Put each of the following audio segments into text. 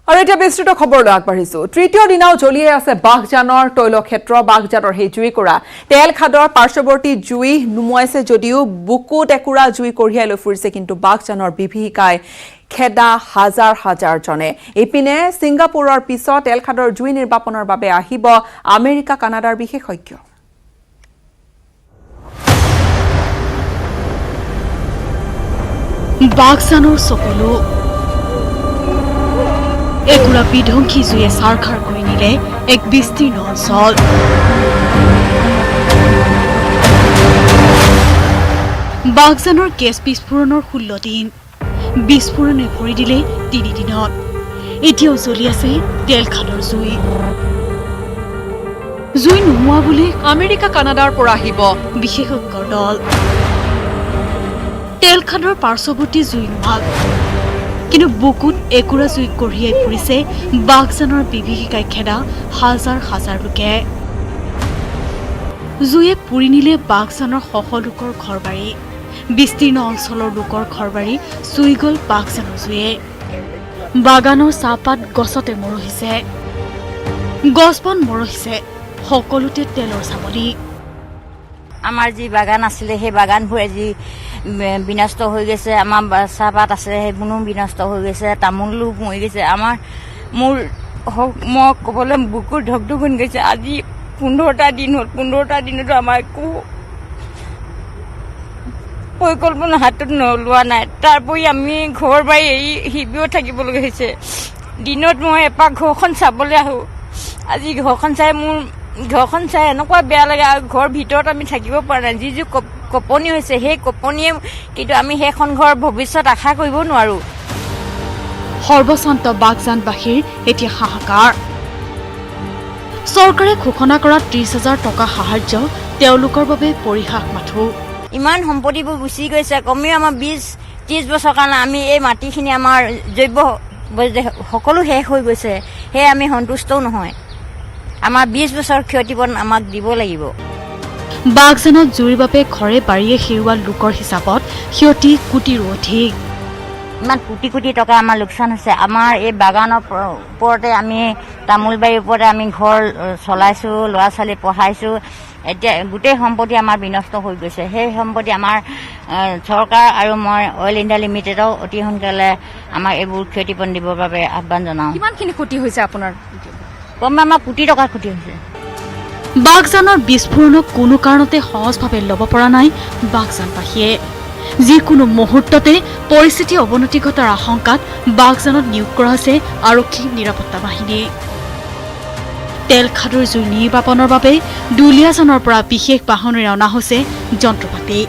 আৰু এটা বিস্তৃত খবৰলৈ আগবাঢ়িছো। তৃতীয় দিনাও জ্বলিয়ে আছে বাঘজানৰ তৈলক্ষেত্ৰ। বাঘজানৰ সেই জুই কৰা তেল খাদৰ পাৰ্শ্বৱৰ্তী জুই নুমুৱাইছে যদিও বুকুত একুৰা জুই কঢ়িয়াই লৈ ফুৰিছে কিন্তু বাঘজানৰ বিভীষিকাই খেদা হাজাৰ হাজাৰ জনে। ইপিনে ছিংগাপুৰৰ পিছত তেল খাদৰ জুই নিৰ্বাপনৰ বাবে আহিব আমেৰিকা কানাডাৰ বিশেষজ্ঞ। বাঘজানৰ চকুলো একুৰা বিধ্বংসী জুয়ে চাৰখাৰ কৰি নিলে এক বিস্তীৰ্ণ অঞ্চল। বাঘজানৰ গেছ বিস্ফোৰণৰ 16 দিন, বিস্ফোৰণে ভৰি দিলে 3 দিনত। এতিয়াও জ্বলি আছে তেল খাদৰ জুই। জুই নুমুৱা বুলি আমেৰিকা কানাডাৰ পৰা আহিব বিশেষজ্ঞৰ দল। তেল খাদৰ পাৰ্শ্বৱৰ্তী জুই নুমাল, কিন্তু বুকুত একুৰা জুই কঢ়িয়াই ফুৰিছে বাঘজানৰ বিভীষিকাই খেদা হাজাৰ হাজাৰ লোকে। জুয়ে পুৰি নিলে বাঘজানৰ শশ লোকৰ ঘৰবাৰী। বিস্তীৰ্ণ অঞ্চলৰ লোকৰ ঘৰবাৰী চুই গ'ল বাঘজানৰ জুয়ে। বাগানৰ চাহপাত গছতে মৰহিছে, গছ বন মৰহিছে, সকলোতে তেলৰ চামনি। আমাৰ যি বাগান আছিলে সেই বাগানবোৰ আজি বিনষ্ট হৈ গৈছে। আমাৰ চাহপাত আছে সেইবোৰো বিনষ্ট হৈ গৈছে, তামোলো মৰি গৈছে। মোৰ মই ক'বলৈ বুকুৰ ধকধকনি গৈছে। আজি 15টা দিন হ'ল, 15টা দিনতো আমাৰ একো পৰিকল্পনা হাতত নোলোৱা নাই। তাৰোপৰি আমি ঘৰ বাৰী এৰি শিবিৰত থাকিবলগীয়া হৈছে। দিনত মই এপাক ঘৰখন চাবলৈ আহোঁ। আজি ঘৰখন চাই এনেকুৱা বেয়া লাগে আৰু ঘৰৰ ভিতৰত আমি থাকিব পৰা নাই। যি কঁপনি হৈছে সেই কঁপনিয়ে কিন্তু আমি সেইখন ঘৰৰ ভৱিষ্যত আশা কৰিব নোৱাৰোঁ। সৰ্বশান্ত বাঘজানবাসীৰ এতিয়া হাহাকাৰ। চৰকাৰে ঘোষণা কৰা 30,000 টকা সাহায্য তেওঁলোকৰ বাবে পৰিহাস মাথো। ইমান সম্পত্তিবোৰ গুচি গৈছে। কমেও আমাৰ 20-30 বছৰ কাৰণে আমি এই মাটিখিনি আমাৰ জৈৱ সকলো শেষ হৈ গৈছে। সেয়ে আমি সন্তুষ্টও নহয়। আমাৰ 20 বছৰ ক্ষতিপূৰণ আমাক দিব লাগিব। বাঘজানত জুইৰ বাবে ঘৰে বাৰীয়ে হেৰুওৱা লোকৰ হিচাপত ক্ষতি কোটিৰো অধিক। ইমান কোটি কোটি টকা আমাৰ লোকচান হৈছে। আমাৰ এই বাগানৰ ওপৰতে আমি তামোল বাৰীৰ ওপৰতে আমি ঘৰ চলাইছোঁ, ল'ৰা ছোৱালী পঢ়াইছোঁ। এতিয়া গোটেই সম্পত্তি আমাৰ বিনষ্ট হৈ গৈছে। সেই সম্পত্তি আমাৰ চৰকাৰ আৰু মই অইল ইণ্ডিয়া লিমিটেডক অতি সোনকালে আমাক এইবোৰ ক্ষতিপূৰণ দিবৰ বাবে আহ্বান জনাওঁ। কিমানখিনি ক্ষতি হৈছে আপোনাৰ? কমে আমাৰ কোটি টকাৰ ক্ষতি হৈছে। বাঘজানৰ বিস্ফোৰণক কোনো কাৰণতে সহজভাৱে ল'ব পৰা নাই বাঘজানবাসীয়ে। যিকোনো মুহূৰ্ততে পৰিস্থিতি অৱনতি ঘটাৰ আশংকাত বাঘজানত নিয়োগ কৰা হৈছে আৰক্ষী নিৰাপত্তা বাহিনী। তেল খাদৰ জুই নিৰ্বাপনৰ বাবে দুলীয়াজানৰ পৰা বিশেষ বাহনেৰে অনা হৈছে যন্ত্ৰপাতি।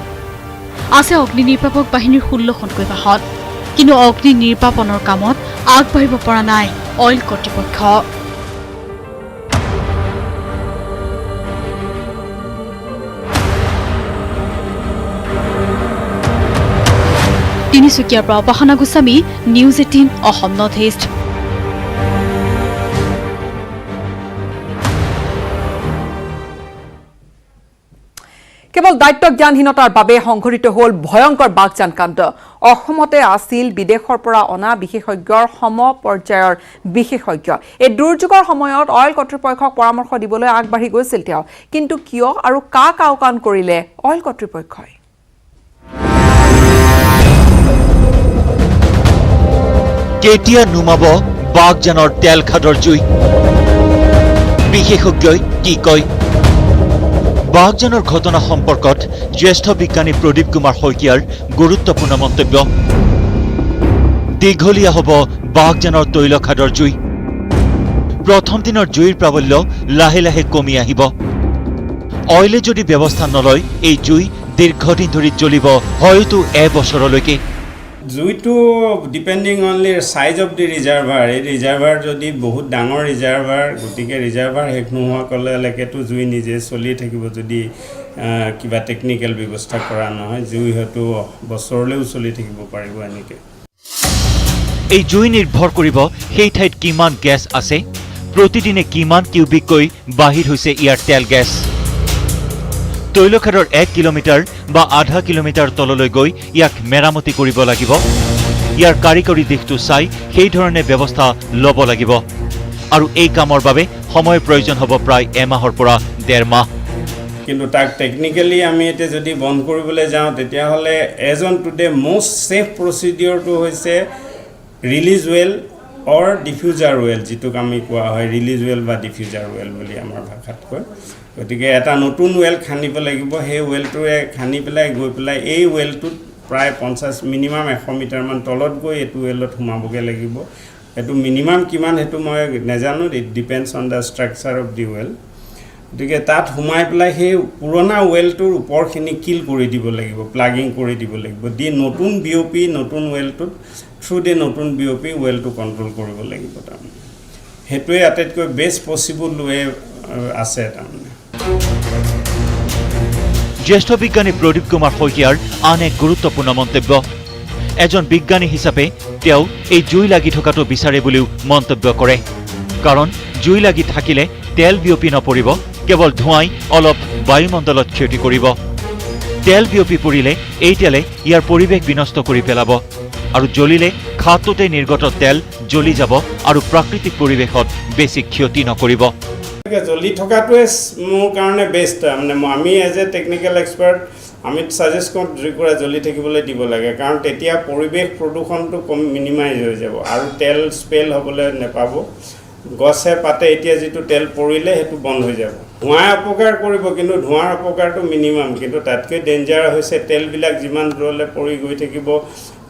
আছে অগ্নি নিৰ্বাপক বাহিনীৰ 16খনকৈ বাহন, কিন্তু অগ্নি নিৰ্বাপনৰ কামত আগবাঢ়িব পৰা নাই অইল কৰ্তৃপক্ষ। তিনিচুকীয়াৰ পৰা Upasana Goswami, news 18 Assam North East. কেৱল দায়িত্ব জ্ঞানহীনতাৰ বাবে সংঘটিত হ'ল ভয়ংকৰ বাঘজান কাণ্ড। অসমতে আছিল বিদেশৰ পৰা অনা বিশেষজ্ঞৰ সম পৰ্যায়ৰ বিশেষজ্ঞ। এই দুৰ্যোগৰ সময়ত অইল কৰ্তৃপক্ষক পৰামৰ্শ দিবলৈ আগবাঢ়ি গৈছিল তেওঁ, কিন্তু কিয় আৰু কাক আওকাণ কৰিলে অইল কৰ্তৃপক্ষই? কেতিয়া নুমাব বাঘজানৰ তেল খাদৰ জুই? বিশেষজ্ঞই কি কয়? বাঘজানৰ ঘটনা সম্পৰ্কত জ্যেষ্ঠ বিজ্ঞানী প্ৰদীপ কুমাৰ শইকীয়াৰ গুৰুত্বপূৰ্ণ মন্তব্য। দীঘলীয়া হ'ব বাঘজানৰ তৈল খাদৰ জুই। প্ৰথম দিনৰ জুইৰ প্ৰাবল্য লাহে লাহে কমি আহিব। অইলে যদি ব্যৱস্থা নলয় এই জুই দীৰ্ঘদিন ধৰি জ্বলিব, হয়তো এবছৰলৈকে। জুইটো depending only size of the reservoir. এই ৰিজাৰ্ভাৰ যদি বহুত ডাঙৰ ৰিজাৰ্ভাৰ, গতিকে ৰিজাৰ্ভাৰ শেষ নোহোৱালৈকেতো জুই নিজে চলি থাকিব যদি কিবা টেকনিকেল ব্যৱস্থা কৰা নহয়। জুই হয়তো বছৰলৈও চলি থাকিব পাৰিব এনেকৈ। এই জুই নিৰ্ভৰ কৰিব সেই ঠাইত কিমান গেছ আছে, প্ৰতিদিনে কিমান কিউবিককৈ বাহিৰ হৈছে ইয়াৰ তেল গেছ। তৈলখাদৰ 1 কিলোমিটাৰ বা আধা কিলোমিটাৰ তললৈ গৈ ইয়াক মেৰামতি কৰিব লাগিব। ইয়াৰ কাৰিকৰী দিশটো চাই সেই ধৰণে ব্যৱস্থা ল'ব লাগিব আৰু এই কামৰ বাবে সময় প্ৰয়োজন হ'ব প্ৰায় এমাহৰ পৰা 1.5 মাহ কিন্তু তাক টেকনিক্যালি আমি এতিয়া যদি বন্ধ কৰিবলৈ যাওঁ তেতিয়াহ'লে as on today most safe প্ৰচিডিঅ'ৰটো হৈছে release well or diffuser well যিটোক আমি কোৱা হয় ৰিলিজ ৱেল বা ডিফিউজাৰ ৱেল বুলি আমাৰ ভাষাত কয় গতিকে এটা নতুন ৱেল খান্দিব লাগিব সেই ৱেলটোৰে খান্দি পেলাই গৈ পেলাই এই ৱেলটোত প্ৰায় 50 মিনিমাম 100 মিটাৰমান তলত গৈ এইটো ৱেলত সোমাবগৈ লাগিব এইটো মিনিমাম কিমান সেইটো মই নাজানো it depends on the structure of the well গতিকে তাত সোমাই পেলাই সেই পুৰণা ৱেলটোৰ ওপৰখিনি কিল কৰি দিব লাগিব প্লাগিং কৰি দিব লাগিব দি নতুন বিঅ'পি নতুন ৱেলটোত থ্ৰু দি নতুন বিঅ'পি ৱেলটো কণ্ট্ৰল কৰিব লাগিব তাৰমানে সেইটোৱে আটাইতকৈ বেষ্ট পচিবল ৱে আছে তাৰমানে জ্যেষ্ঠ বিজ্ঞানী প্ৰদীপ কুমাৰ শইকীয়াৰ আন এক গুৰুত্বপূৰ্ণ মন্তব্য এজন বিজ্ঞানী হিচাপে তেওঁ এই জুই লাগি থকাটো বিচাৰে বুলিও মন্তব্য কৰে কাৰণ জুই লাগি থাকিলে তেল বিয়পি নপৰিব কেৱল ধোঁৱাই অলপ বায়ুমণ্ডলত ক্ষতি কৰিব তেল বিয়পি পৰিলে এই তেলে ইয়াৰ পৰিৱেশ বিনষ্ট কৰি পেলাব আৰু জ্বলিলে খাটোতে নিৰ্গত তেল জ্বলি যাব আৰু প্ৰাকৃতিক পৰিৱেশত বেছি ক্ষতি নকৰিব জ্বলি থকাটোৱে মোৰ কাৰণে বেষ্ট মানে আমি এজ এ টেকনিকেল এক্সপাৰ্ট আমি ছাজেষ্ট কৰোঁ জুই কৰা জ্বলি থাকিবলৈ দিব লাগে কাৰণ তেতিয়া পৰিৱেশ প্ৰদূষণটো মিনিমাইজ হৈ যাব আৰু তেল স্পেল হ'বলৈ নেপাব গছে পাতে এতিয়া যিটো তেল পৰিলে সেইটো বন্ধ হৈ যাব ধোঁৱাই অপকাৰ কৰিব কিন্তু ধোঁৱাৰ অপকাৰটো মিনিমাম কিন্তু তাতকৈ ডেঞ্জাৰ হৈছে তেলবিলাক যিমান দূৰলৈ পৰি গৈ থাকিব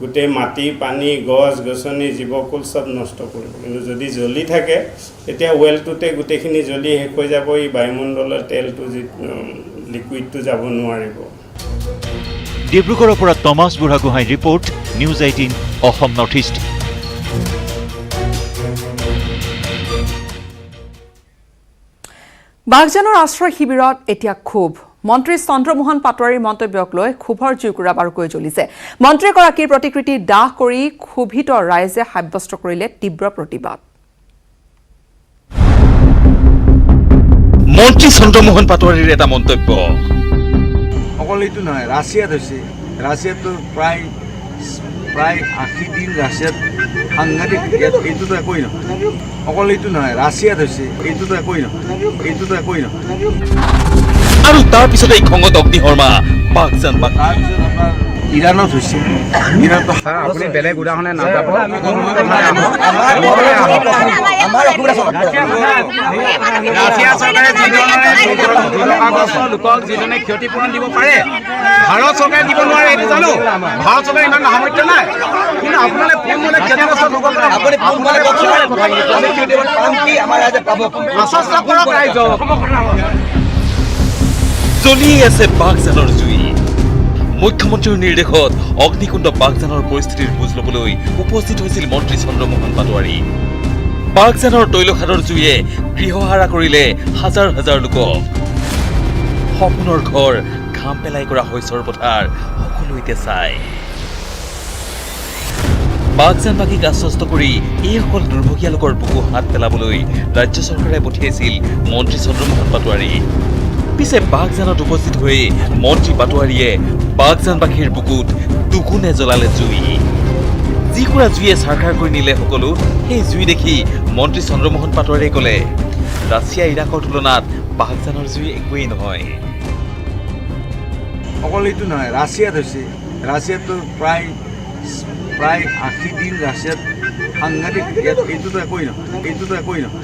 গোটেই মাটি পানী গছ গছনি জীৱকুল চব নষ্ট কৰিব কিন্তু যদি জ্বলি থাকে তেতিয়া ৱেলটোতে গোটেইখিনি জ্বলি শেষ হৈ যাব এই বায়ুমণ্ডলৰ তেলটো যি লিকুইডটো যাব নোৱাৰিব ডিব্ৰুগড়ৰ পৰা টমাছ বুঢ়াগোহাঁইৰ report news 18 Assam North East বাগজানৰ আশ্ৰয় শিবিৰত এতিয়া ক্ষোভ মন্ত্ৰী চন্দ্ৰমোহন পাটোৱাৰীৰ মন্তব্যক লৈ ক্ষোভৰ জুইকুৰা বাৰুকৈ জ্বলিছে মন্ত্ৰীগৰাকীৰ প্ৰতিকৃতি দাহ কৰি ক্ষোভিত ৰাইজে সাব্যস্ত কৰিলে তীব্ৰ প্ৰতিবাদ মন্ত্ৰী চন্দ্ৰমোহন পাটোৱাৰীৰ এটা মন্তব্য অকল এইটো নহয় ৰাছিয়াত হৈছে ৰাছিয়াতো প্ৰায় 80 দিন ৰাছিয়াত সাংঘাতিক এইটোতো একোৱেই নহয় অকল এইটো নহয় ৰাছিয়াত হৈছে এইটোতো একোৱেই নহয় আৰু তাৰ পিছতে এই খঙত অগ্নিশৰ্মা বাগজান তাৰপিছত আপোনাৰ ইৰাণত হৈছে ইৰাণতো আপুনি বেলেগ উদাহৰণে নাযাব ৰাছিয়া চৰকাৰে লোকক যিজনে ক্ষতিপূৰণ দিব পাৰে ভাৰত চৰকাৰে দিব নোৱাৰে এইটো জানো ভাৰত চৰকাৰে ইমান সামৰ্থ্য নাই কিন্তু আপোনালোকে কোনমতে ক্ষতিগ্ৰস্ত লোকক আশ্বস্ত কৰক ৰাইজক জ্বলি আছে বাগজানৰ জুই মুখ্যমন্ত্ৰীৰ নিৰ্দেশত অগ্নিকুণ্ড বাগজানৰ পৰিস্থিতিৰ বুজ ল'বলৈ উপস্থিত হৈছিল মন্ত্ৰী চন্দ্ৰমোহন পাটোৱাৰী বাগজানৰ তৈলখাদৰ জুইয়ে গৃহহাৰা কৰিলে হাজাৰ হাজাৰ লোকক সপোনৰ ঘৰ ঘাম পেলাই কৰা শস্যৰ পথাৰ সকলো এতিয়া চাই বাগজানবাসীক আশ্বস্ত কৰি এইসকল দুৰ্ভগীয়া লোকৰ বুকু হাত পেলাবলৈ ৰাজ্য চৰকাৰে পঠিয়াইছিল মন্ত্ৰী চন্দ্ৰমোহন পাটোৱাৰী পিছে বাগজানত উপস্থিত হৈ মন্ত্ৰী পাটোৱাৰীয়ে বাগজানবাসীৰ বুকুত দুগুণে জ্বলালে জুই যিকুৰা জুইয়ে চাৰখাৰ কৰি নিলে সকলো সেই জুই দেখি মন্ত্ৰী চন্দ্ৰমোহন পাটোৱাৰীয়ে ক'লে ৰাছিয়া ইৰাকৰ তুলনাত বাগজানৰ জুই একোৱেই নহয় অকল এইটো নহয় ৰাছিয়াত হৈছে ৰাছিয়াতো প্ৰায় 80 দিন ৰাছিয়াত সাংঘাতিক এইটোতো একোৱেই নহয়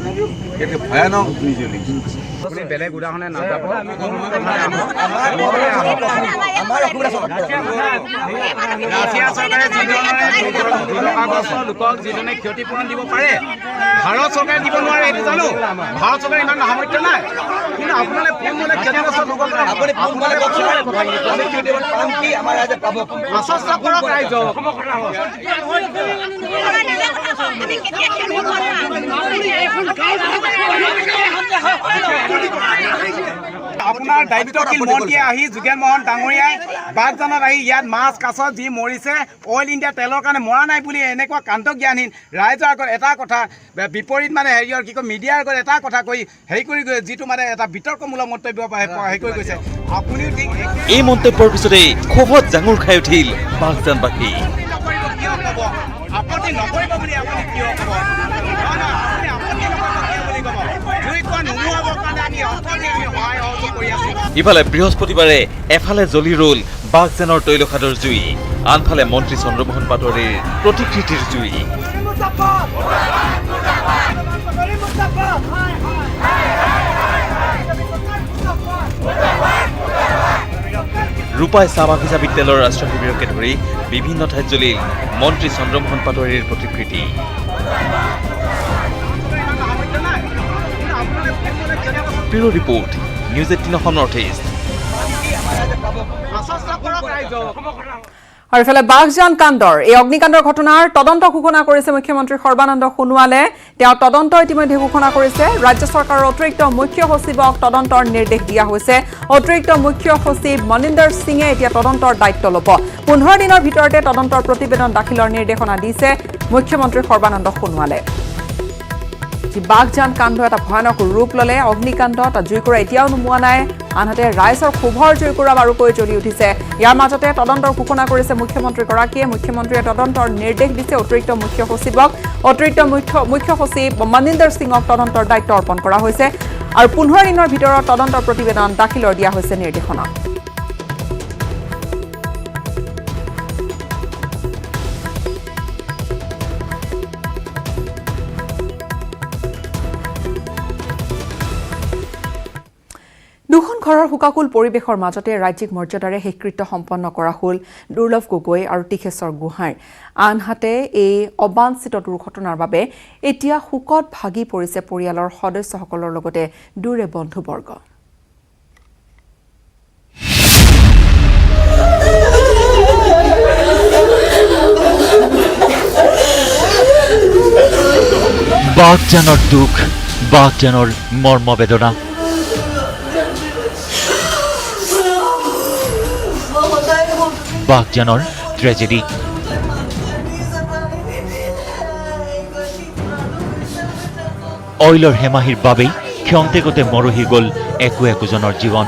ইয়াতে ভয়ানক জুই জ্বলিছে আপুনি বেলেগ উদাহৰণে নাযাব ৰাছিয়া চৰকাৰে লোকক যিজনে ক্ষতিপূৰণ দিব পাৰে ভাৰত চৰকাৰে দিব নোৱাৰে এইটো জানো ভাৰত চৰকাৰে ইমান সামৰ্থ্য নাই কিন্তু আপোনালোকে কোনমতে ক্ষতিগ্ৰস্ত লোকক আশ্বস্ত কৰক ৰাইজক আপোনাৰ দায়িত্বশীল মন্ত্ৰীয়ে আহি যোগেন মহন ডাঙৰীয়াই বাগজানত আহি ইয়াত মাছ কাছ যি মৰিছে অইল ইণ্ডিয়া তেলৰ কাৰণে মৰা নাই বুলি এনেকুৱা কাণ্ডজ্ঞানহীন ৰাইজৰ আগত এটা কথা বিপৰীত মানে হেৰিয়ৰ কি কয় মিডিয়াৰ আগত এটা কথা কৈ হেৰি কৰি যিটো মানে এটা বিতৰ্কমূলক মন্তব্য হেৰি কৰি গৈছে আপুনিও ঠিক এই মন্তব্যৰ পিছতেই ক্ষোভত জাঙুৰ খাই উঠিল বাগজানবাসী আপত্তি নকৰিব বুলি আপুনি কিয় ক'ব আপুনি আপত্তি নকৰিব কিয় বুলি ক'ব জুইকুৰা নুমুৱাবৰ কাৰণে আমি অৰ্থনৈতিক সহায় সহযোগ কৰি আছোঁ ইফালে বৃহস্পতিবাৰে এফালে জ্বলি ৰল বাগজানৰ তৈলখাদৰ জুই আনফালে মন্ত্ৰী চন্দ্ৰমোহন পাটোৱাৰীৰ প্ৰতিকৃতিৰ জুই ৰূপাই চাহ বাগিচা বিদ্যালয়ৰ ৰাষ্ট্ৰীয় শিবিৰকে ধৰি বিভিন্ন ঠাইত জ্বলিল মন্ত্ৰী চন্দ্ৰমোহন পাটোৱাৰীৰ প্ৰতিকৃতি bureau report news 18 Assam North east আৰু ইফালে বাঘজান কাণ্ডৰ এই অগ্নিকাণ্ডৰ ঘটনাৰ তদন্ত ঘোষণা কৰিছে মুখ্যমন্ত্ৰী সৰ্বানন্দ সোণোৱালে তেওঁ তদন্ত ইতিমধ্যে ঘোষণা কৰিছে ৰাজ্য চৰকাৰৰ অতিৰিক্ত মুখ্য সচিবক তদন্তৰ নিৰ্দেশ দিয়া হৈছে অতিৰিক্ত মুখ্য সচিব মনিন্দৰ সিঙে এতিয়া তদন্তৰ দায়িত্ব ল'ব 15 দিনৰ ভিতৰতে তদন্তৰ প্ৰতিবেদন দাখিলৰ নিৰ্দেশনা দিছে মুখ্যমন্ত্ৰী সৰ্বানন্দ সোণোৱালে বাঘজান কাণ্ড এটা ভয়ানক ৰূপ ল'লে অগ্নিকাণ্ডত জুইকুৰা এতিয়াও নুমুৱা নাই আনহাতে ৰাইজৰ ক্ষোভৰ জুইকুৰা বাৰুকৈ জ্বলি উঠিছে ইয়াৰ মাজতে তদন্তৰ ঘোষণা কৰিছে মুখ্যমন্ত্ৰীগৰাকীয়ে মুখ্যমন্ত্ৰীয়ে তদন্তৰ নিৰ্দেশ দিছে অতিৰিক্ত মুখ্য সচিবক অতিৰিক্ত মুখ্য সচিব মনিন্দৰ সিঙক তদন্তৰ দায়িত্ব অৰ্পণ কৰা হৈছে আৰু 15 দিনৰ ভিতৰত তদন্তৰ প্ৰতিবেদন দাখিলৰ দিয়া হৈছে নিৰ্দেশনা দুখন ঘৰৰ হুকাকুল পৰিৱেশৰ মাজতে ৰাজ্যিক মৰ্যাদাৰে শেষকৃত্য সম্পন্ন কৰা হ'ল দুৰ্লভ গগৈ আৰু টিকেশ্বৰ গোহাঁইৰ আনহাতে এই অবাঞ্ছিত দুৰ্ঘটনাৰ বাবে এতিয়া শোকত ভাগি পৰিছে পৰিয়ালৰ সদস্যসকলৰ লগতে দূৰে বন্ধুবৰ্গ বাঘজানৰ দুখ বাঘজানৰ মৰ্মবেদনা বাঘজানৰ ট্ৰেজেডি অইলৰ হেমাহিৰ বাবেই ক্ষন্তেকতে মৰহি গ'ল একোজনৰ জীৱন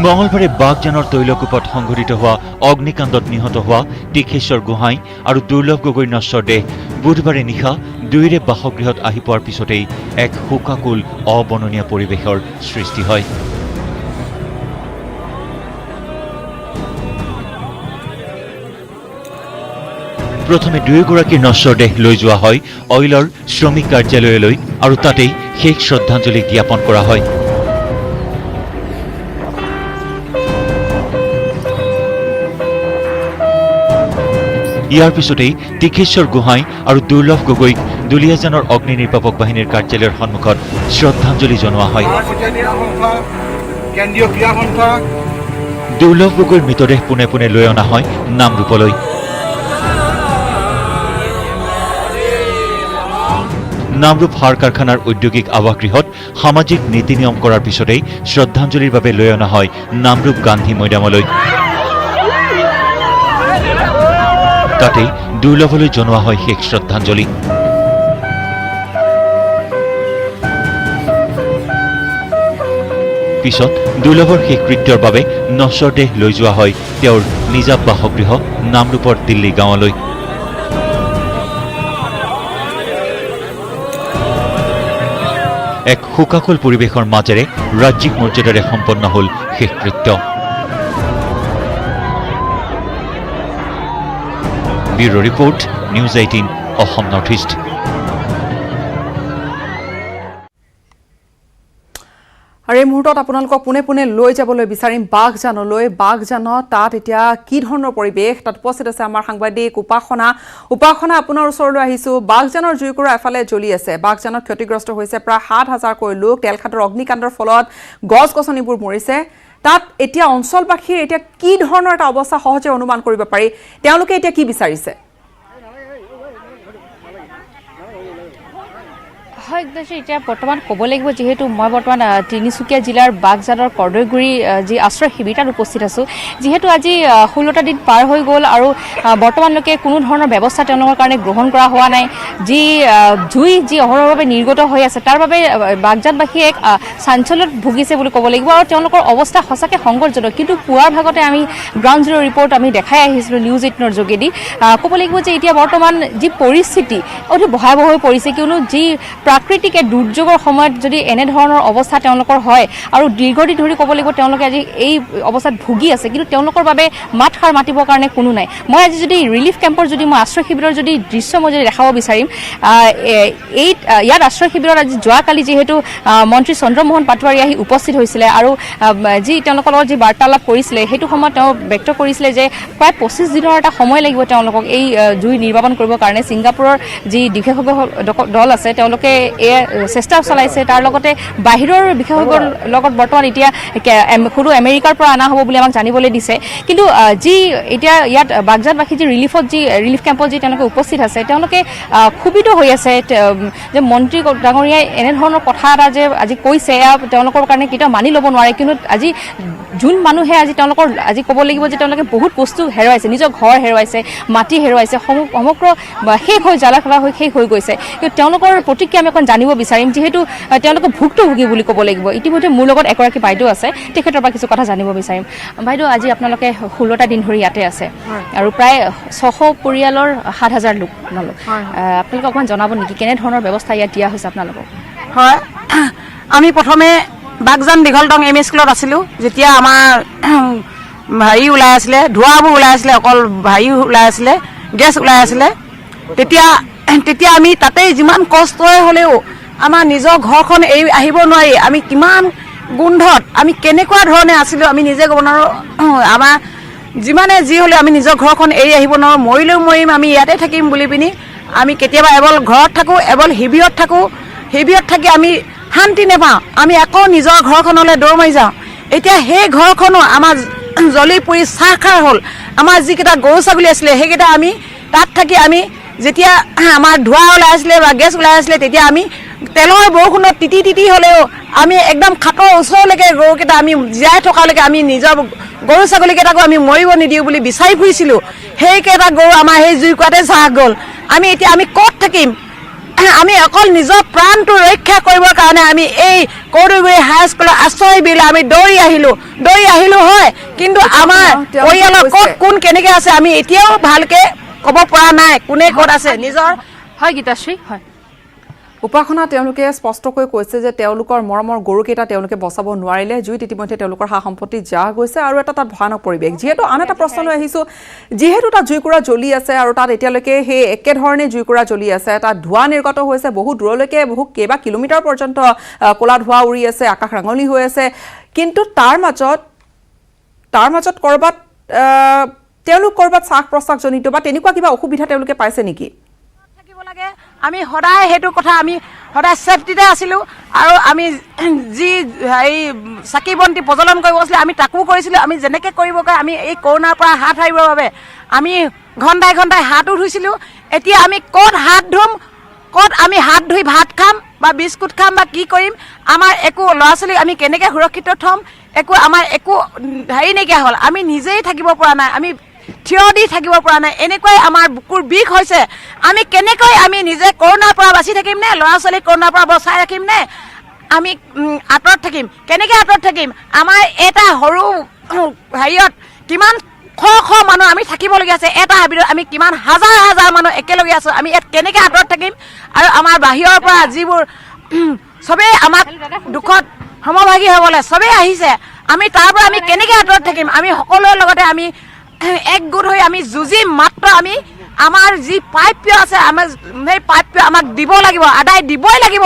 মঙলবাৰে বাঘজানৰ তৈলকূপত সংঘটিত হোৱা অগ্নিকাণ্ডত নিহত হোৱা টিকেশ্বৰ গোহাঁই আৰু দুৰ্লভ গগৈৰ নশ্বৰ দেহ বুধবাৰে নিশা দুয়োৰে বাসগৃহত আহি পোৱাৰ পিছতেই এক শোকাকুল অবৰ্ণনীয় পৰিৱেশৰ সৃষ্টি হয় প্ৰথমে দুয়োগৰাকীৰ নশ্বৰ দেহ লৈ যোৱা হয় অইলৰ শ্ৰমিক কাৰ্যালয়লৈ আৰু তাতেই শেষ শ্ৰদ্ধাঞ্জলি জ্ঞাপন কৰা হয় ইয়াৰ পিছতেই টিকেশ্বৰ গোহাঁই আৰু দুৰ্লভ গগৈক দুলীয়াজানৰ অগ্নি নিৰ্বাপক বাহিনীৰ কাৰ্যালয়ৰ সন্মুখত শ্ৰদ্ধাঞ্জলি জনোৱা হয় দুৰ্লভ গগৈৰ মৃতদেহ পোনে পোনে লৈ অনা হয় নামৰূপলৈ নামৰূপ সাৰ কাৰখানাৰ ঔদ্যোগিক আৱাসগৃহত সামাজিক নীতি নিয়ম কৰাৰ পিছতেই শ্ৰদ্ধাঞ্জলিৰ বাবে লৈ অনা হয় নামৰূপ গান্ধী মৈদামলৈ তাতেই দুৰ্লভলৈ জনোৱা হয় শেষ শ্ৰদ্ধাঞ্জলি পিছত দুৰ্লভৰ শেষকৃত্যৰ বাবে নশ্বৰ দেহ লৈ যোৱা হয় তেওঁৰ নিজা বাসগৃহ নামৰূপৰ দিল্লী গাঁৱলৈ এক শোকাকুল পৰিৱেশৰ মাজেৰে ৰাজ্যিক মৰ্যাদাৰে সম্পন্ন হ'ল শেষকৃত্য bureau report news 18 Assam North east আৰু এই মুহূৰ্তত আপোনালোকক পোনে পোনে লৈ যাবলৈ বিচাৰিম বাঘজানলৈ বাঘজানত তাত এতিয়া কি ধৰণৰ পৰিৱেশ তাত উপস্থিত আছে আমাৰ সাংবাদিক উপাসনা আপোনাৰ ওচৰলৈ আহিছোঁ বাঘজানৰ জুইকুৰা এফালে জ্বলি আছে বাঘজানত ক্ষতিগ্ৰস্ত হৈছে প্ৰায় ৭,০০০কৈ লোক তেলখাদৰ অগ্নিকাণ্ডৰ ফলত গছ গছনিবোৰ মৰিছে তাত এতিয়া অঞ্চলবাসীৰ এতিয়া কি ধৰণৰ এটা অৱস্থা সহজে অনুমান কৰিব পাৰি তেওঁলোকে এতিয়া কি বিচাৰিছে হয় একদম এতিয়া বৰ্তমান ক'ব লাগিব যিহেতু মই বৰ্তমান তিনিচুকীয়া জিলাৰ বাগজানৰ কৰ্দৈগুৰি যি আশ্ৰয় শিবিৰ তাত উপস্থিত আছোঁ যিহেতু আজি 16টা দিন পাৰ হৈ গ'ল আৰু বৰ্তমানলৈকে কোনো ধৰণৰ ব্যৱস্থা তেওঁলোকৰ কাৰণে গ্ৰহণ কৰা হোৱা নাই যি জুই যি অহৰহভাৱে নিৰ্গত হৈ আছে তাৰ বাবে বাগজানবাসীয়ে এক চাঞ্চল্যত ভুগিছে বুলি ক'ব লাগিব আৰু তেওঁলোকৰ অৱস্থা সঁচাকৈ সংকটজনক কিন্তু পুৱাৰ ভাগতে আমি গ্ৰাউণ্ড জিৰ' ৰিপৰ্ট আমি দেখাই আহিছিলোঁ নিউজ 18ৰ যোগেদি ক'ব লাগিব যে এতিয়া বৰ্তমান যি পৰিস্থিতি অতি ভয়াৱহ হৈ পৰিছে কিয়নো যি প্ৰাকৃতিক দুৰ্যোগৰ সময়ত যদি এনেধৰণৰ অৱস্থা তেওঁলোকৰ হয় আৰু দীৰ্ঘদিন ধৰি ক'ব লাগিব তেওঁলোকে আজি এই অৱস্থাত ভুগি আছে কিন্তু তেওঁলোকৰ বাবে মাতষাৰ মাতিবৰ কাৰণে কোনো নাই মই আজি যদি ৰিলিফ কেম্পৰ যদি মই আশ্ৰয় শিবিৰৰ যদি দৃশ্য মই যদি দেখাব বিচাৰিম ইয়াত আশ্ৰয় শিবিৰত আজি যোৱাকালি যিহেতু মন্ত্ৰী চন্দ্ৰমোহন পাটোৱাৰী আহি উপস্থিত হৈছিলে আৰু যি তেওঁলোকৰ লগত যি বাৰ্তালাপ কৰিছিলে সেইটো সময়ত তেওঁ ব্যক্ত কৰিছিলে যে প্ৰায় 25 দিনৰ এটা সময় লাগিব তেওঁলোকক এই জুই নিৰ্বাপন কৰিবৰ কাৰণে ছিংগাপুৰৰ যি বিশেষজ্ঞ দল আছে তেওঁলোকে এই চেষ্টা চলাইছে তাৰ লগতে বাহিৰৰ বিশেষজ্ঞৰ লগত বৰ্তমান এতিয়া সৰু আমেৰিকাৰ পৰা অনা হ'ব বুলি আমাক জানিবলৈ দিছে কিন্তু যি এতিয়া ইয়াত বাগজানবাসী যি ৰিলিফ কেম্পত যি তেওঁলোকে উপস্থিত আছে তেওঁলোকে ক্ষোভিত হৈ আছে যে মন্ত্ৰী ডাঙৰীয়াই এনেধৰণৰ কথা এটা যে আজি কৈছে এয়া তেওঁলোকৰ কাৰণে কেতিয়াও মানি ল'ব নোৱাৰে কিন্তু আজি যোন মানুহে আজি তেওঁলোকৰ আজি ক'ব লাগিব যে তেওঁলোকে বহুত বস্তু হেৰুৱাইছে নিজৰ ঘৰ হেৰুৱাইছে মাটি হেৰুৱাইছে সমগ্ৰ শেষ হৈ জ্বালা হৈ শেষ হৈ গৈছে কিন্তু তেওঁলোকৰ প্ৰতিক্ৰিয়া আমি অকণ জানিব বিচাৰিম যিহেতু তেওঁলোকে ভুক্তভোগী বুলি ক'ব লাগিব ইতিমধ্যে মোৰ লগত এগৰাকী বাইদেউ আছে তেখেতৰ পৰা কিছু কথা জানিব বিচাৰিম বাইদেউ আজি আপোনালোকে 16টা দিন ধৰি ইয়াতে আছে আৰু প্ৰায় 600 পৰিয়ালৰ 7,000 লোক আপোনালোকে অকণমান জনাব নেকি কেনেধৰণৰ ব্যৱস্থা ইয়াত দিয়া হৈছে আপোনালোকক হয় আমি প্ৰথমে বাগজান দীঘলটং এম ই স্কুলত আছিলোঁ যেতিয়া আমাৰ হেৰি ওলাই আছিলে ধোঁৱাবোৰ ওলাই আছিলে অকল হেৰি ওলাই আছিলে গেছ ওলাই আছিলে তেতিয়া আমি তাতেই যিমান কষ্টই হ'লেও আমাৰ নিজৰ ঘৰখন এৰি আহিব নোৱাৰি আমি কিমান গোন্ধত আমি কেনেকুৱা ধৰণে আছিলোঁ আমি নিজে ক'ব নোৱাৰোঁ আমাৰ যিমানে যি হ'লেও আমি নিজৰ ঘৰখন এৰি আহিব নোৱাৰোঁ মৰিলেও মৰিম আমি ইয়াতে থাকিম বুলি পিনি আমি কেতিয়াবা এবল ঘৰত থাকোঁ এবল শিবিৰত থাকোঁ শিবিৰত থাকি আমি শান্তি নাপাওঁ আমি আকৌ নিজৰ ঘৰখনলৈ দৌৰ মাৰি যাওঁ এতিয়া সেই ঘৰখনো আমাৰ জ্বলি পুৰি চাহখাৰ হ'ল আমাৰ যিকেইটা গৰু ছাগলী আছিলে সেইকেইটা আমি তাত থাকি আমি যেতিয়া আমাৰ ধোঁৱা ওলাই আছিলে বা গেছ ওলাই আছিলে তেতিয়া আমি তেলৰ বৰষুণত তিতি হ'লেও আমি একদম খাটৰ ওচৰলৈকে গৰুকেইটা আমি জীয়াই থকালৈকে আমি নিজৰ গৰু ছাগলীকেইটাকো আমি মৰিব নিদিওঁ বুলি বিচাৰি ফুৰিছিলোঁ সেইকেইটা গৰু আমাৰ সেই জুইকুৰাতে চাহ গ'ল এতিয়া আমি ক'ত থাকিম আমি অকল নিজৰ প্ৰাণটো ৰক্ষা কৰিবৰ কাৰণে আমি এই কৰ্দৈগুৰি হাইস্কুলৰ আশ্ৰয় শিবিৰলৈ আমি দৌৰি আহিলোঁ হয় কিন্তু আমাৰ পৰিয়ালৰ ক'ত কোন কেনেকৈ আছে আমি এতিয়াও ভালকৈ ক'ব পৰা নাই কোনে ক'ত আছে নিজৰ হয় গীতাশ্ৰী হয় উপাসনা তেওঁলোকে স্পষ্টকৈ কৈছে যে তেওঁলোকৰ মৰমৰ গৰুকেইটা তেওঁলোকে বচাব নোৱাৰিলে জুইত ইতিমধ্যে তেওঁলোকৰ সা সম্পত্তি যা গৈছে আৰু এটা তাত ভয়ানক পৰিৱেশ যিহেতু আন এটা প্ৰশ্ন লৈ আহিছোঁ যিহেতু তাত জুইকুৰা জ্বলি আছে আৰু তাত এতিয়ালৈকে সেই একেধৰণে জুইকুৰা জ্বলি আছে তাত ধোঁৱা নিৰ্গত হৈছে বহু দূৰলৈকে কেইবা কিলোমিটাৰ পৰ্যন্ত ক'লা ধোঁৱা উৰি আছে আকাশ ৰাঙলী হৈ আছে কিন্তু তাৰ মাজত ক'ৰবাত তেওঁলোক ক'ৰবাত শ্বাস প্ৰশ্বাসজনিত বা তেনেকুৱা কিবা অসুবিধা তেওঁলোকে পাইছে নেকি আমি সদায় সেইটো কথা আমি সদায় ছেফটিতে আছিলোঁ আৰু আমি যি হেৰি চাকি বন্তি প্ৰজ্বলন কৰিব আছিলে আমি তাকো কৰিছিলোঁ আমি যেনেকৈ কৰিব কয় আমি এই কৰোণাৰ পৰা হাত সাৰিবৰ বাবে আমি ঘণ্টাই হাতো ধুইছিলোঁ এতিয়া আমি ক'ত হাত ধুম ক'ত আমি হাত ধুই ভাত খাম বা বিস্কুট খাম বা কি কৰিম আমাৰ একো ল'ৰা ছোৱালীক আমি কেনেকৈ সুৰক্ষিত থ'ম আমাৰ একো হেৰি নাইকিয়া হ'ল আমি নিজেই থাকিব পৰা নাই আমি থিয় দি থাকিব পৰা নাই এনেকৈ আমাৰ বুকুৰ বিষ হৈছে আমি কেনেকৈ আমি নিজে কৰোণাৰ পৰা বাচি থাকিম নে ল'ৰা ছোৱালীক কৰোণাৰ পৰা বচাই ৰাখিম নে আমি আঁতৰত থাকিম কেনেকৈ আঁতৰত থাকিম আমাৰ এটা সৰু হেৰিয়ত কিমান শ মানুহ আমি থাকিবলগীয়া আছে এটা হাবিৰত আমি কিমান হাজাৰ মানুহ একেলগে আছোঁ আমি ইয়াত কেনেকৈ আঁতৰত থাকিম আৰু আমাৰ বাহিৰৰ পৰা যিবোৰ চবেই আমাক দুখত সমভাগী হ'বলৈ চবেই আহিছে আমি তাৰ পৰা আমি কেনেকৈ আঁতৰত থাকিম আমি সকলোৰে লগতে আমি একগোট হৈ আমি যুঁজিম মাত্ৰ আমি আমাৰ যি প্ৰাপ্য আছে আমাৰ সেই প্ৰাপ্য আমাক দিব লাগিব আদায় দিবই লাগিব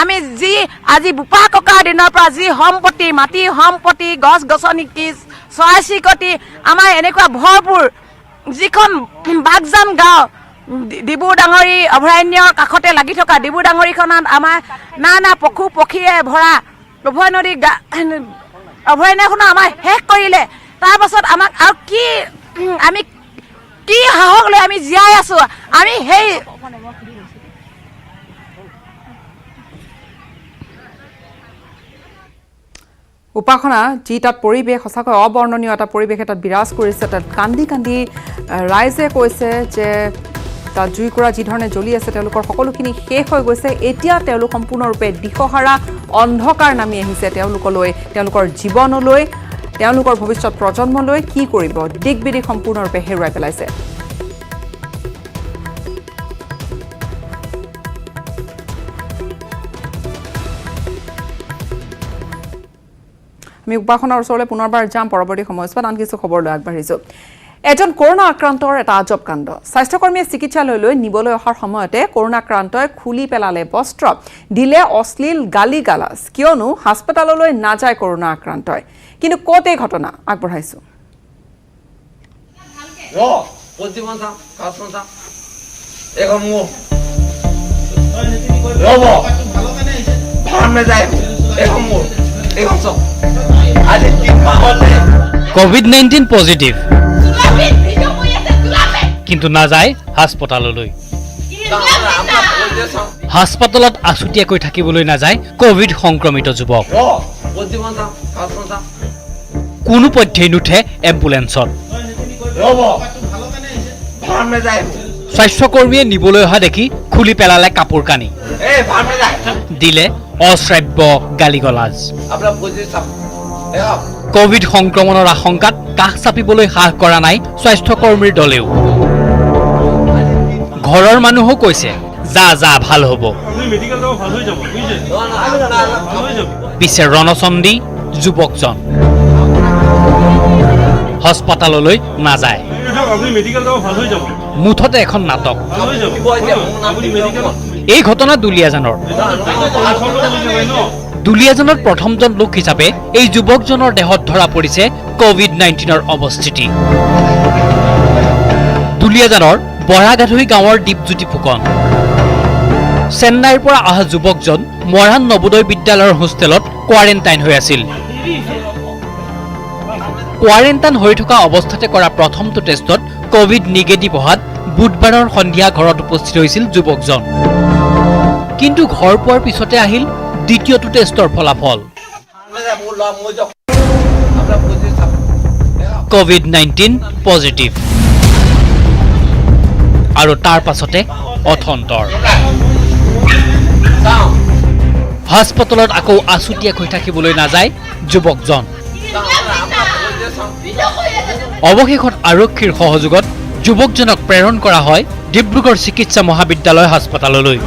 আমি যি আজি বোপা ককাৰ দিনৰ পৰা যি সম্পত্তি মাটি সম্পত্তি গছ গছনি কি চৰাই চিৰিকটি আমাৰ এনেকুৱা ভৰপূৰ যিখন বাগজান গাঁও ডিবু ডাঙৰি অভয়াৰণ্যৰ কাষতে লাগি থকা ডিবু ডাঙৰিখনত আমাৰ নানা পশু পক্ষীয়ে ভৰা উভয় নদী অভয়াৰণ্যখনো আমাৰ শেষ কৰিলে তাৰপাছত আমাক আৰু আমি কি সাহস লৈ আমি জীয়াই আছোঁ আমি সেই উপাসনা যি তাত পৰিৱেশ সঁচাকৈ অবৰ্ণনীয় এটা পৰিৱেশ এটাত বিৰাজ কৰিছে তাত কান্দি কান্দি ৰাইজে কৈছে যে তাত জুইকুৰা যি ধৰণে জ্বলি আছে তেওঁলোকৰ সকলোখিনি শেষ হৈ গৈছে এতিয়া তেওঁলোক সম্পূৰ্ণৰূপে দিশহাৰা অন্ধকাৰ নামি আহিছে তেওঁলোকলৈ তেওঁলোকৰ জীৱনলৈ তেওঁলোকৰ ভৱিষ্যত প্ৰজন্মলৈ কি কৰিব দিক বিদিক সম্পূৰ্ণৰূপে হেৰুৱাই পেলাইছে আমি উপাসনাৰ ওচৰলৈ পুনৰবাৰ যাম পৰৱৰ্তী সময়ছোৱাত আন কিছু খবৰ লৈ আগবাঢ়িছোঁ এজন কৰোনা আক্ৰান্তৰ এটা আজব কাণ্ড স্বাস্থ্যকৰ্মীয়ে চিকিৎসালয়লৈ নিবলৈ অহাৰ সময়তে কৰোনা আক্ৰান্তই খুলি পেলালে বস্ত্ৰ দিলে অশ্লীল গালি গালাজ কিয়নো হাস্পতাললৈ নাযায় কৰোনা আক্ৰান্তই কিন্তু ক'ত এই ঘটনা আগবঢ়াইছোঁ কোভিড-19 পজিটিভ কিন্তু নাযায় হাস্পতাললৈ হাস্পতালত আছুতীয়াকৈ থাকিবলৈ নাযায় কোভিড সংক্ৰমিত যুৱক কোনো পথেই নুঠে এম্বুলেন্সত স্বাস্থ্যকৰ্মীয়ে নিবলৈ অহা দেখি খুলি পেলালে কাপোৰ কানি দিলে অশ্ৰাব্য গালিগলাজ কোভিড সংক্ৰমণৰ আশংকাত কাষ চাপিবলৈ সাহ কৰা নাই স্বাস্থ্যকৰ্মীৰ দলেও ঘৰৰ মানুহো কৈছে যা যা ভাল হ'ব পিছে ৰণচন্দী যুৱকজন হাস্পতাললৈ নাযায় মুঠতে এখন নাটক এই ঘটনা দুলীয়াজানত প্ৰথমজন লোক হিচাপে এই যুৱকজনৰ দেহত ধৰা পৰিছে কোভিড-19ৰ অৱস্থিতি দুলীয়াজানৰ বৰাগাধুই গাঁৱৰ দীপজ্যোতি ফুকন চেন্নাইৰ পৰা অহা যুৱকজন মৰাণ নবোদয় বিদ্যালয়ৰ হোষ্টেলত কোৱাৰেণ্টাইন হৈ আছিল কোৱাৰেণ্টাইন হৈ থকা অৱস্থাতে কৰা প্ৰথমটো টেষ্টত কোভিড নিগেটিভ হোৱাত বুধবাৰৰ সন্ধিয়া ঘৰত উপস্থিত হৈছিল যুৱকজন কিন্তু ঘৰ পোৱাৰ পিছতে আহিল দ্বিতীয়টো টেষ্টৰ ফলাফল কোভিড-19 পজিটিভ আৰু তাৰ পাছতে অথন্তৰ হাস্পতালত আকৌ আছুতীয়াকৈ থাকিবলৈ নাযায় যুৱকজন অৱশেষত আৰক্ষীৰ সহযোগত যুৱকজনক প্ৰেৰণ কৰা হয় ডিব্ৰুগড় চিকিৎসা মহাবিদ্যালয় হাস্পতাললৈ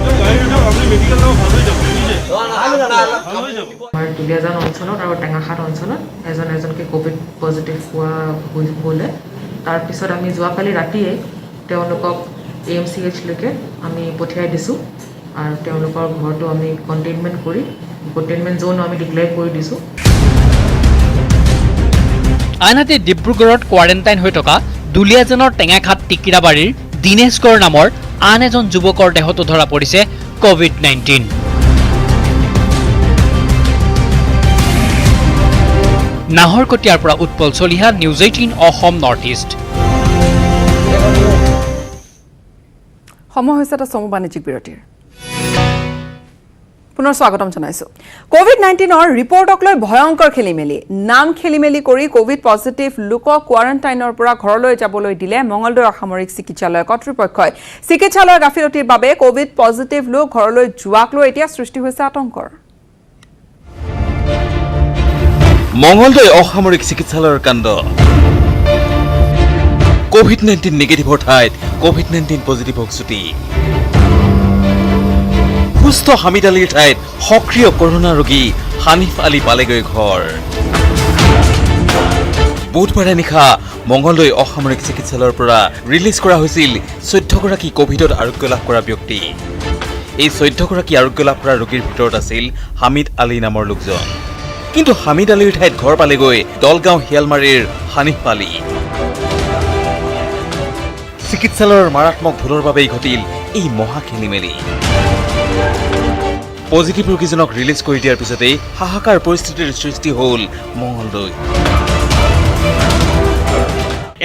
দুলীয়াজান অঞ্চলত আৰু টেঙাখাট অঞ্চলত এজনকে কোভিড পজিটিভ হোৱা হ'লে তাৰপিছত আমি যোৱাকালি ৰাতিয়ে তেওঁলোকক AMCH-লৈকে আমি পঠিয়াই দিছোঁ আৰু তেওঁলোকৰ ঘৰটো আমি কণ্টেইনমেণ্ট জ'ন আমি ডিক্লেয়াৰ কৰি দিছোঁ আনহাতে ডিব্ৰুগড়ত কোৱাৰেণ্টাইন হৈ থকা দুলীয়াজানৰ টেঙাখাট টিকিৰাবাৰীৰ দিনেশ গড় নামৰ আন এজন যুৱকৰ দেহতো ধৰা পৰিছে কোভিড-19 নাহৰকটীয়াৰ পৰা Utpal Chaliha news 18 Assam North east সময় হৈছে এটা চমু বাণিজ্যিক বিৰতিৰ পুনৰ স্বাগতম জনাইছোঁ কোভিড-19ৰ ৰিপৰ্টক লৈ ভয়ংকৰ খেলিমেলি নাম খেলিমেলি কৰি কোভিড পজিটিভ লোকক কোৱাৰেণ্টাইনৰ পৰা ঘৰলৈ যাবলৈ দিলে মঙলদৈ অসামৰিক চিকিৎসালয় কৰ্তৃপক্ষই চিকিৎসালয়ৰ গাফিলতিৰ বাবে কোভিড পজিটিভ লোক ঘৰলৈ যোৱাক লৈ এতিয়া সৃষ্টি হৈছে আতংকৰ মঙলদৈ অসামৰিক চিকিৎসালয়ৰ কাণ্ড কোভিড-19 নিগেটিভৰ ঠাইত কোভিড-19 পজিটিভক ছুটি সুস্থ হামিদ আলীৰ ঠাইত সক্ৰিয় কৰোনা ৰোগী হানিফ আলী পালেগৈ ঘৰ বুধবাৰে নিশা মঙলদৈ অসামৰিক চিকিৎসালয়ৰ পৰা ৰিলিজ কৰা হৈছিল 14গৰাকী কোভিডত আৰোগ্য লাভ কৰা ব্যক্তি এই 14গৰাকী আৰোগ্য লাভ কৰা ৰোগীৰ ভিতৰত আছিল হামিদ আলী নামৰ লোকজন কিন্তু হামিদ আলীৰ ঠাইত ঘৰ পালেগৈ দলগাঁও হিয়ালমাৰীৰ হানিফ আলী চিকিৎসালয়ৰ মাৰাত্মক ভুলৰ বাবেই ঘটিল এই মহা খেলিমেলি পজিটিভ ৰোগীজনক ৰিলিজ কৰি দিয়াৰ পিছতেই হাহাকাৰ পৰিস্থিতিৰ সৃষ্টি হ'ল মঙলদৈ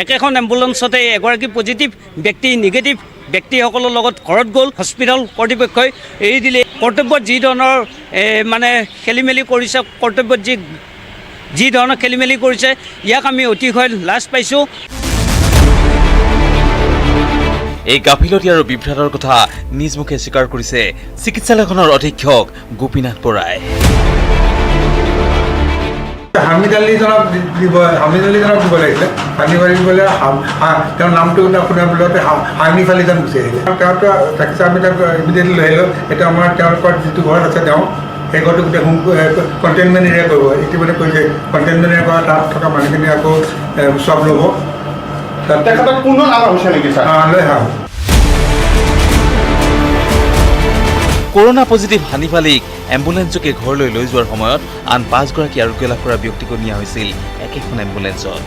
একেখন এম্বুলেন্সতে এগৰাকী পজিটিভ ব্যক্তি নিগেটিভ ব্যক্তিসকলৰ লগত ঘৰত গ'ল হস্পিটেল কৰ্তৃপক্ষই এৰি দিলে কৰ্তব্যত যি ধৰণৰ মানে খেলি মেলি কৰিছে কৰ্তব্যত যি যি ধৰণৰ খেলি মেলি কৰিছে ইয়াক আমি অতিশয় লাজ পাইছোঁ। এই গাফিলতি আৰু বিভ্ৰাটৰ কথা নিজ মুখে স্বীকাৰ কৰিছে চিকিৎসালয়খনৰ অধীক্ষক গোপীনাথ বৰাই। হামিদ আলীজনক দিব লাগিছিলে হানিফ আলী বোলে তেওঁৰ নামটো শুনাৰ ফলতে হানিফ আলীজন গুচি আহিলে। তেওঁতো ৰাখিছে, আমি তেওঁক ইমিডিয়েটলি লৈ আহিলোঁ। এতিয়া আমাৰ তেওঁলোকৰ যিটো ঘৰত আছে তেওঁ সেই ঘৰটো গোটেই হোম কণ্টেইনমেণ্ট এৰিয়া কৰিব। ইতিমধ্যে কৈছে কণ্টেইনমেণ্ট এৰিয়া কৰা, তাত থকা মানুহখিনি আকৌ চব ল'ব। তেখেতক পুনৰ আমাৰ হৈছে নেকি ছাৰ? লৈ আহক। কৰোনা পজিটিভ হানিফ আলীক এম্বুলেন্সযোগে ঘৰলৈ লৈ যোৱাৰ সময়ত আন 5গৰাকী আৰোগ্য লাভ কৰা ব্যক্তিকো নিয়া হৈছিল একেখন এম্বুলেন্সত।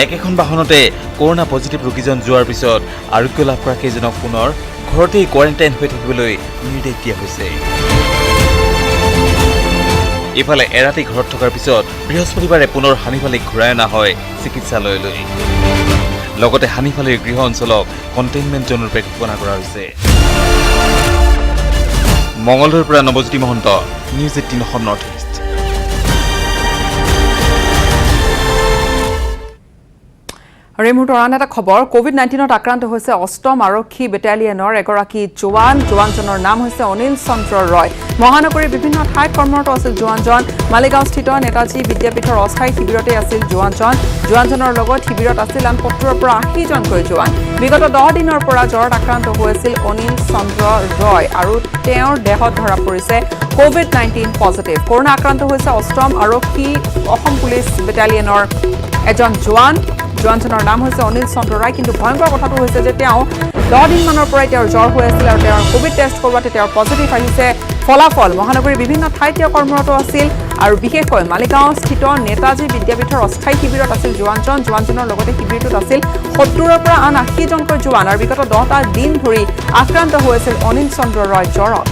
একেখন বাহনতে কৰোনা পজিটিভ ৰোগীজন যোৱাৰ পিছত আৰোগ্য লাভ কৰা কেইজনক পুনৰ ঘৰতেই কোৱাৰেণ্টাইন হৈ থাকিবলৈ নিৰ্দেশ দিয়া হৈছে। ইফালে এৰাতি ঘৰত থকাৰ পিছত বৃহস্পতিবাৰে পুনৰ হানিফ আলীক ঘূৰাই অনা হয় চিকিৎসালয়লৈ। লগতে হানিফ আলীৰ গৃহ অঞ্চলক কণ্টেইনমেণ্ট জোন ৰূপে ঘোষণা কৰা হৈছে। মঙলদৈৰ পৰা Nabajyoti Mahanta, news 18 Assam North east. আৰু এই মুহূৰ্তৰ আন এটা খবৰ, কোভিড-19ত আক্ৰান্ত হৈছে 8ম আৰক্ষী বেটালিয়নৰ এগৰাকী জোৱানজনৰ নাম হৈছে অনিল চন্দ্ৰ ৰয়। মহানগৰীৰ বিভিন্ন ঠাইত কৰ্মৰত আছিল জোৱানজন। মালিগাঁওস্থিত নেতাজী বিদ্যাপীঠৰ অস্থায়ী শিবিৰতে আছিল জোৱানজনৰ লগত শিবিৰত আছিল আন 70ৰ পৰা 80জনকৈ জোৱান। বিগত 10 দিনৰ পৰা জ্বৰত আক্ৰান্ত হৈ আছিল অনিল চন্দ্ৰ ৰয় আৰু তেওঁৰ দেহত ধৰা পৰিছে কোভিড-19 পজিটিভ। কৰোনা আক্ৰান্ত হৈছে 8ম আৰক্ষী অসম পুলিচ বেটালিয়নৰ এজন জোৱানজনৰ নাম হৈছে অনিল চন্দ্ৰ ৰায়। কিন্তু ভয়ংকৰ কথাটো হৈছে যে তেওঁ 10 দিনমানৰ পৰাই তেওঁৰ জ্বৰ হৈ আছিল আৰু তেওঁৰ কোভিড টেষ্ট কৰোৱাতে তেওঁৰ পজিটিভ আহিছে ফলাফল। মহানগৰীৰ বিভিন্ন ঠাইত তেওঁ কৰ্মৰত আছিল আৰু বিশেষকৈ মালিগাঁওস্থিত নেতাজী বিদ্যাপীঠৰ অস্থায়ী শিবিৰত আছিল জোৱানজনৰ লগতে শিবিৰটোত আছিল 70ৰ পৰা আন 80জনকৈ জোৱান আৰু বিগত 10টা দিন ধৰি আক্ৰান্ত হৈ আছিল অনিল চন্দ্ৰ ৰয় জ্বৰত।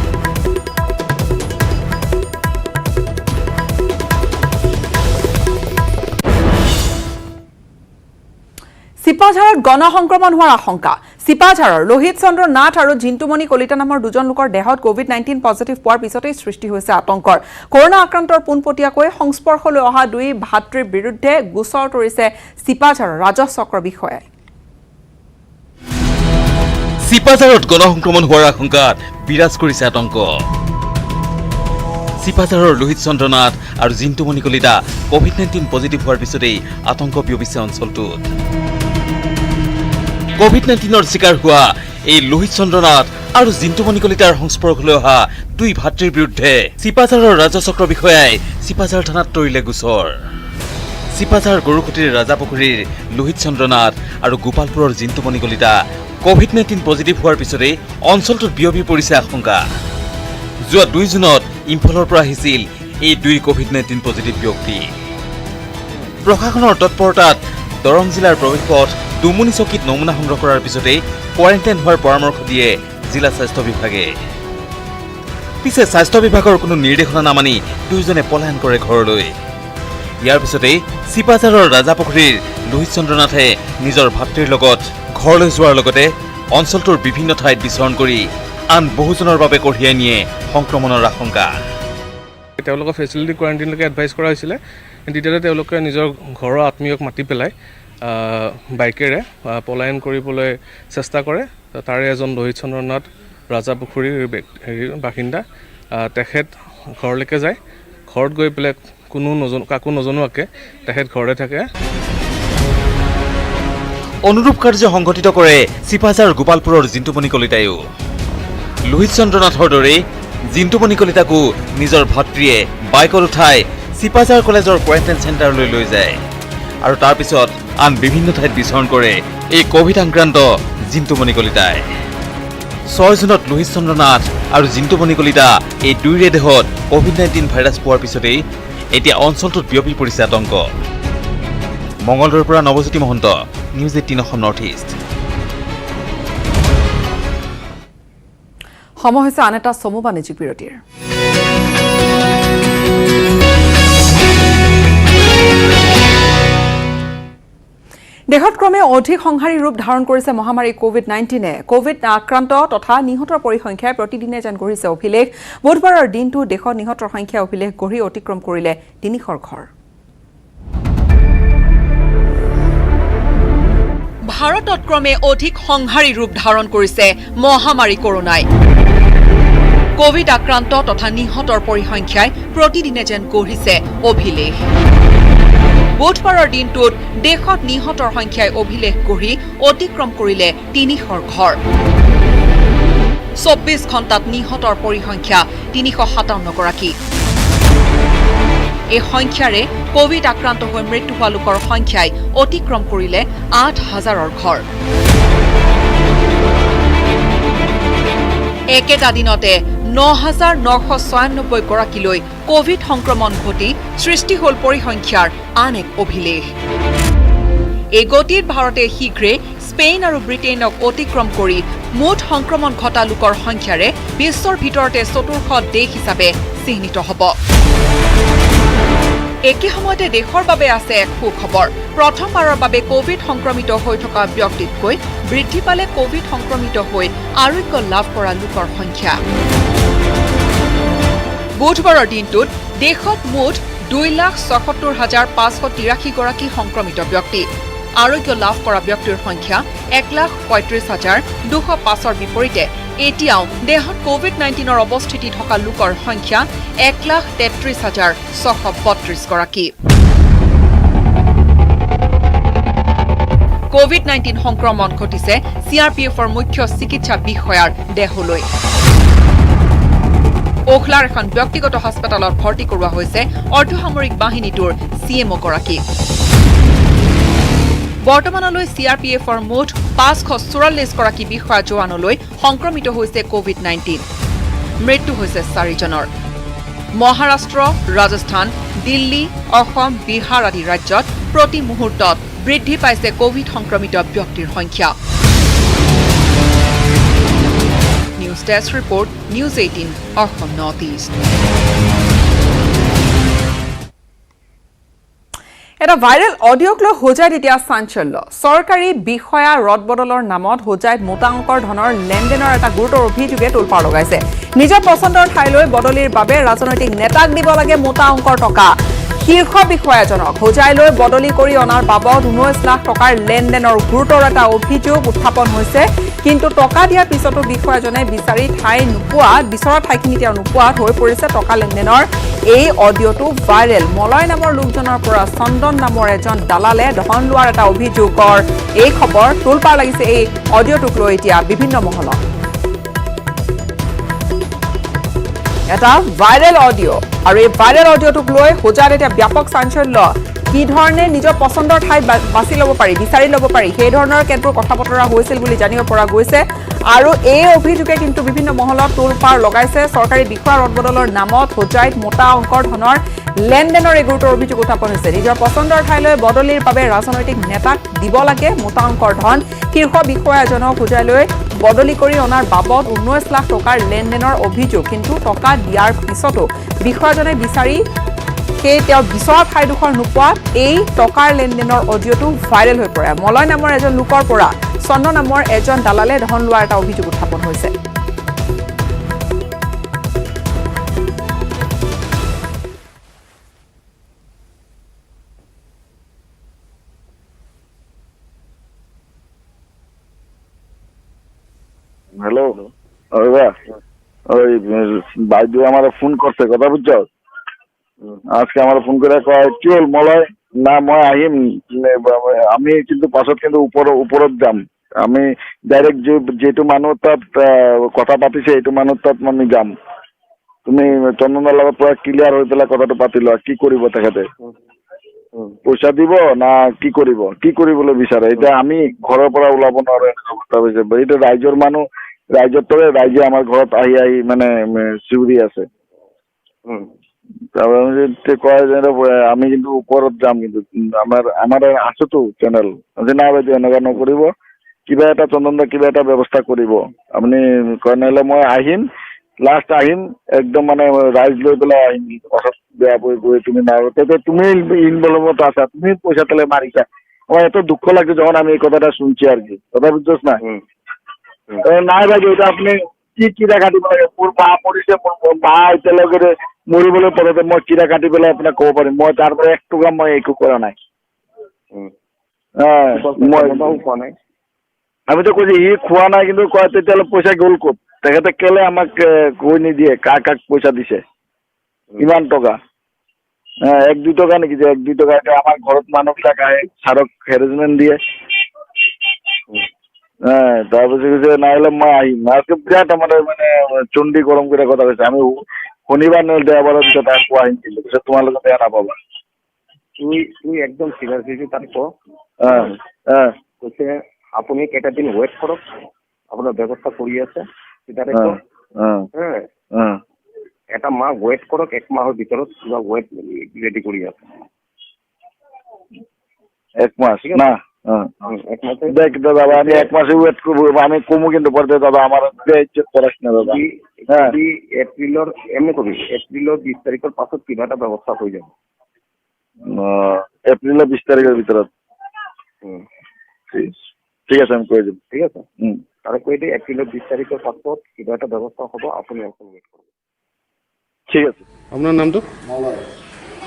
চিপাঝাৰত গণসংক্ৰমণ হোৱাৰ আশংকা। চিপাঝাৰৰ লোহিত চন্দ্ৰ নাথ আৰু জিন্তুমণি কলিতা নামৰ দুজন লোকৰ দেহত কোভিড-19 পজিটিভ পোৱাৰ পিছতেই সৃষ্টি হৈছে আতংকৰ। কৰোনা আক্ৰান্তৰ পোনপটীয়াকৈ সংস্পৰ্শলৈ অহা দুই ভাতৃৰ বিৰুদ্ধে গোচৰ তৰিছে চিপাঝাৰৰ ৰাজহ চক্ৰ বিষয়াই। চিপাঝাৰত গণসংক্ৰমণ হোৱাৰ আশংকাত বিৰাজ কৰিছে আতংক। চিপাঝাৰৰ লোহিত চন্দ্ৰ নাথ আৰু জিন্তুমণি কলিতা কোভিড-19 পজিটিভ হোৱাৰ পিছতেই আতংক বিয়পিছে অঞ্চলটোত। কোভিড-19ৰ চিকাৰ হোৱা এই লোহিত চন্দ্ৰ নাথ আৰু জিন্তুমণি কলিতাৰ সংস্পৰ্শলৈ অহা দুই ভাতৃৰ বিৰুদ্ধে চিপাঝাৰৰ ৰাজহ চক্ৰ বিষয়াই চিপাঝাৰ থানাত তৰিলে গোচৰ। চিপাঝাৰ গৰুখুটিৰ ৰাজাপুখুৰীৰ লোহিত চন্দ্ৰ নাথ আৰু গোপালপুৰৰ জিন্তুমণি কলিতা কোভিড-19 পজিটিভ হোৱাৰ পিছতেই অঞ্চলটোত বিয়পি পৰিছে আশংকা। যোৱা 2 জুনত ইম্ফলৰ পৰা আহিছিল এই দুই কোভিড-19 পজিটিভ ব্যক্তি। প্ৰশাসনৰ তৎপৰতাত দৰং জিলাৰ প্ৰৱেশ পথ দুমুনি চকীত নমুনা সংগ্ৰহ কৰাৰ পিছতেই কোৱাৰেণ্টাইন হোৱাৰ পৰামৰ্শ দিয়ে জিলা স্বাস্থ্য বিভাগে। পিছে স্বাস্থ্য বিভাগৰ কোনো নিৰ্দেশনা নামানি দুয়োজনে পলায়ন কৰে ঘৰলৈ। ইয়াৰ পিছতেই চিপাঝাৰৰ ৰাজাপুখুৰীৰ লোহিত চন্দ্ৰ নাথে নিজৰ ভাতৃৰ লগত ঘৰলৈ যোৱাৰ লগতে অঞ্চলটোৰ বিভিন্ন ঠাইত বিচৰণ কৰি আন বহুজনৰ বাবে কঢ়িয়াই নিয়ে সংক্ৰমণৰ আশংকা। তেওঁলোকক ফেচিলিটি কোৱাৰেণ্টাইনলৈকে এডভাইচ কৰা হৈছিলে। তেতিয়াতে তেওঁলোকে নিজৰ ঘৰৰ আত্মীয়ক মাতি পেলাই বাইকেৰে পলায়ন কৰিবলৈ চেষ্টা কৰে। তাৰে এজন লোহিত চন্দ্ৰ নাথ ৰাজাপুখুৰীৰ বাসিন্দা, তেখেত ঘৰলৈকে যায়। ঘৰত গৈ পেলাই কাকো নজনোৱাকৈ তেখেত ঘৰতে থাকে। অনুৰূপ কাৰ্য সংঘটিত কৰে চিপাঝাৰ গোপালপুৰৰ জিন্তুমণি কলিতায়ো। লোহিত চন্দ্ৰ নাথৰ দৰেই জিন্তুমণি কলিতাকো নিজৰ ভাতৃয়ে বাইকত উঠাই চিপাঝাৰ কলেজৰ কোৱাৰেণ্টাইন চেণ্টাৰলৈ লৈ যায় আৰু তাৰ পিছত আন বিভিন্ন ঠাইত বিচৰণ কৰে এই কোভিড আক্ৰান্ত জিন্তুমণি কলিতাই। 6 জুনত লোহিত চন্দ্ৰ নাথ আৰু জিন্তুমণি কলিতা এই দুয়োৰে দেহত কোভিড-19 ভাইৰাছ পোৱাৰ পিছতেই এতিয়া অঞ্চলটোত বিয়পি পৰিছে আতংক। মঙলদৈৰ পৰা Nabajyoti Mahanta, news 18 Assam North east. সময় হৈছে আন এটা চমু বাণিজ্যিক বিৰতিৰ। দেশত ক্ৰমে অধিক সংহাৰী ৰূপ ধাৰণ কৰিছে মহামাৰী কোভিড-19। কোভিড আক্ৰান্ত তথা নিহতৰ পৰিসংখ্যাই প্ৰতিদিনে যেন গঢ়িছে অভিলেখ। বুধবাৰৰ দিনটো দেশত নিহতৰ সংখ্যা অভিলেখ গঢ়ি অতিক্ৰম কৰিলে 300 ঘৰ। ভাৰতত ক্ৰমে অধিক সংহাৰী ৰূপ ধাৰণ কৰিছে মহামাৰী কৰোনাই। কোভিড আক্ৰান্ত তথা নিহতৰ পৰিসংখ্যাই প্ৰতিদিনে যেন গঢ়িছে অভিলেখ। বুধবাৰৰ দিনটোত দেশত নিহতৰ সংখ্যাই অভিলেখ গঢ়ি অতিক্ৰম কৰিলে ৩০০ৰ ঘৰ। ২৪ ঘণ্টাত নিহতৰ পৰিসংখ্যা ৩৫৭ গৰাকী। এই সংখ্যাৰে কোভিড আক্ৰান্ত হৈ মৃত্যু হোৱা লোকৰ সংখ্যাই অতিক্ৰম কৰিলে ৮,০০০ৰ ঘৰ। একেটা দিনতে ৯,৯৯৬ গৰাকীলৈ কোভিড সংক্ৰমণ ঘটি সৃষ্টি হ'ল পৰিসংখ্যাৰ আন এক অভিলেখ। এই গতিত ভাৰতে শীঘ্ৰে স্পেইন আৰু ব্ৰিটেইনক অতিক্ৰম কৰি মুঠ সংক্ৰমণ ঘটা লোকৰ সংখ্যাৰে বিশ্বৰ ভিতৰতে চতুৰ্থ দেশ হিচাপে চিহ্নিত হ'ব। একে সময়তে দেশৰ বাবে আছে এক সুখবৰ। প্ৰথমবাৰৰ বাবে কোভিড সংক্ৰমিত হৈ থকা ব্যক্তিতকৈ বৃদ্ধি পালে কোভিড সংক্ৰমিত হৈ আৰোগ্য লাভ কৰা লোকৰ সংখ্যা। বুধবাৰৰ দিনটোত দেশত মুঠ 2,76,583 গৰাকী সংক্ৰমিত ব্যক্তি। আৰোগ্য লাভ কৰা ব্যক্তিৰ সংখ্যা 1,35,205ৰ বিপৰীতে এতিয়াও দেশত কোভিড-19ৰ অৱস্থিতি থকা লোকৰ সংখ্যা 1,33,632 গৰাকী। কোভিড-19 সংক্ৰমণ ঘটিছে CRPFৰ মুখ্য চিকিৎসা বিষয়াৰ দেহলৈ। ওখলাৰ এখন ব্যক্তিগত হাস্পতালত ভৰ্তি কৰোৱা হৈছে অৰ্ধসামৰিক বাহিনীটোৰ CMO গৰাকী। বৰ্তমানলৈ CRPFৰ মুঠ 544 গৰাকী বিষয়া জোৱানলৈ সংক্ৰমিত হৈছে কোভিড-19। মৃত্যু হৈছে 4জনৰ। মহাৰাষ্ট্ৰ, ৰাজস্থান, দিল্লী, অসম, বিহাৰ আদি ৰাজ্যত প্ৰতি মুহূৰ্তত বৃদ্ধি পাইছে কোভিড সংক্ৰমিত ব্যক্তিৰ সংখ্যা। News desk report, news 18 Assam North east. এটা ভাইৰেল অডিঅ'ক লৈ হোজাইত এতিয়া চাঞ্চল্য। চৰকাৰী বিষয়া ৰদবদলৰ নামত হোজাইত মোটা অংকৰ ধনৰ লেনদেনৰ এটা গুৰুতৰ অভিযোগে তোলপাৰ লগাইছে। নিজৰ পচন্দৰ ঠাইলৈ বদলিৰ বাবে ৰাজনৈতিক নেতাক দিব লাগে মোটা অংকৰ টকা। শীৰ্ষ বিষয়াজনক হোজাইলৈ বদলি কৰি অনাৰ বাবদ 19 লাখ টকাৰ লেনদেনৰ গুৰুতৰ এটা অভিযোগ উত্থাপন হৈছে। কিন্তু টকা দিয়াৰ পিছতো বিষয়াজনে বিচৰা ঠাইখিনি তেওঁ নোপোৱাত হৈ পৰিছে টকা লেনদেনৰ এই অডিঅ'টো ভাইৰেল। মলয় নামৰ লোকজনৰ পৰা চন্দন নামৰ এজন দালালে ধন লোৱাৰ এটা অভিযোগৰ এই খবৰ তোলপাৰ লাগিছে এই অডিঅ'টোক লৈ এতিয়া বিভিন্ন মহলত। এটা ভাইৰেল অডিঅ' আৰু এই ভাইৰেল অডিঅ'টোক লৈ হোজাইত এতিয়া ব্যাপক চাঞ্চল্য। কি ধৰণে নিজৰ পচন্দৰ ঠাই বাছি ল'ব পাৰি, বিচাৰি ল'ব পাৰি, সেই ধৰণৰ কেতবোৰ কথা বতৰা হৈছিল বুলি জানিব পৰা গৈছে। আৰু এই অভিযোগে কিন্তু বিভিন্ন মহলত তোলপাৰ লগাইছে। চৰকাৰী বিষয়া ৰদবদলৰ নামত হোজাইত মোটা অংকৰ ধনৰ লেনদেনৰ এই গুৰুতৰ অভিযোগ উত্থাপন হৈছে। নিজৰ পচন্দৰ ঠাইলৈ বদলিৰ বাবে ৰাজনৈতিক নেতাক দিব লাগে মোটা অংকৰ ধন। শীৰ্ষ বিষয়া এজনক হোজাইলৈ বদলি কৰি অনাৰ বাবদ 19 লাখ টকাৰ লেনদেনৰ অভিযোগ। কিন্তু টকা দিয়াৰ পিছতো বিষয়াজনে তেওঁ বিচৰা ঠাইডোখৰ নোপোৱাত এই টকাৰ লেনদেনৰ অডিঅ'টো ভাইৰেল হৈ পৰে। মলয় নামৰ এজন লোকৰ পৰা চন্দন নামৰ এজন দালালে ধন লোৱাৰ এটা অভিযোগ উত্থাপন হৈছে। হ্যালো, ওই বাইদু আমার ফোন করছে, কথা বুঝছ? আজকে আমার ফোন করে কয় কি হল মলয়, না মই আহিম, আমি কিন্তু পাছত কিন্তু ওপৰত যাম। আমি ডাইৰেক্ট যিটো মানুহ তাত কথা পাতিছে সেইটো মানুহ তাত আমি যাম। তুমি চন্দনৰ লগত পুৰা ক্লিয়াৰ হৈ পেলাই কথাটো পাতি লোৱা। কি কৰিব তেখেতে, পইচা দিব না কি কৰিব, কি কৰিবলৈ বিচাৰে? এতিয়া আমি ঘৰৰ পৰা ওলাব নোৱাৰো এনেকুৱা অৱস্থা হৈছে। এইটো ৰাইজৰ মানুহ, ৰাইজৰ দৰে ৰাইজে আমাৰ ঘৰত আহি মানে চিঞৰি আছে। কয় যে আমি কিন্তু ওপৰত যাম, কিন্তু আমাৰ আছোতো চেনেল যে না বাইদেউ এনেকুৱা নকৰিব, কিবা এটা চন্দন কিবা এটা ব্যৱস্থা কৰিব আপুনি। কয় নহ'লে মই আহিম, লাষ্ট আহিম একদম মানে ৰাইজ লৈ পেলাই আহিম। অৰ্থাৎ বেয়া পৰি গৈ তুমি না তুমি ইনভলভত আছা, তুমি পয়সা তাহলে মারিছা। আমার এত দুঃখ লাগছে যখন আমি এই কথাটা শুনছি আর কি। কথা বুঝছস না? নাই ভাই এটা আপনি কি কিরা কাটিব লাগে? মোর মা মরিছে, মোর মা এতিয়ালৈকে মরিবলৈ পড়তে মই কিরা কাটি পেলাই আপোনাক ক'ব পাৰিম। মই তাৰ পৰা 1 টকা মই একো কৰা নাই। আমিতো কৈছো সি খোৱা নাই, কিন্তু কয় তেতিয়াহ'লে পইচা গ'ল ক'ত? তেখেতে কেলে আমাক কৈ নিদিয়ে কাক পইচা দিছে ইমান টকা? 1-2 টকা নেকি যে 1-2 টকা আমাৰ ঘৰত মানুহবিলাক আহে ছাৰক হেৰেজমেণ্ট দিয়ে। তাৰপিছত কৈছে নাহিলে মই আহিম। আজকে বিৰাট মানে চুন্দি গৰম কৰি কথা কৈছে। আমি শনিবাৰ নহ'লে দেওবাৰৰ পিছত আকৌ আহিম, কিন্তু পিছত তোমালোকে বেয়া নাপাবা। তুই একদম চিৰিয়াছলি তাত ক কৈছে আপুনি কেইটা দিন ৱেইট কৰক, আপোনাৰ ব্যৱস্থা কৰি আছে এটা মাহ ৱেইট কৰক, 1 মাহৰ ভিতৰত কিবা ৱেইট ৰেডি কৰি আছে। 1 মাস না? দেখ দাদা আমি 1 মাসে ওয়েট করবো, আমি কমু কিন্তু পরে দাদা আমার ইজ্জত করাস না দাদা। এপ্রিলের এমনি করবি, এপ্রিলের 20 তারিখের পাছত কিবা একটা ব্যবস্থা হয়ে যাবে। এপ্রিলের 20 তারিখের ভিতৰত ঠিক আছে, আমি কৈ দিম। ঠিক আছে, তারা কৈ দিই এপ্রিলের 20 তারিখের পাছত কিবা একটা ব্যবস্থা হব, আপুনি এখন ওয়েট করবেন। ঠিক আছে। আপোনাৰ নামটো?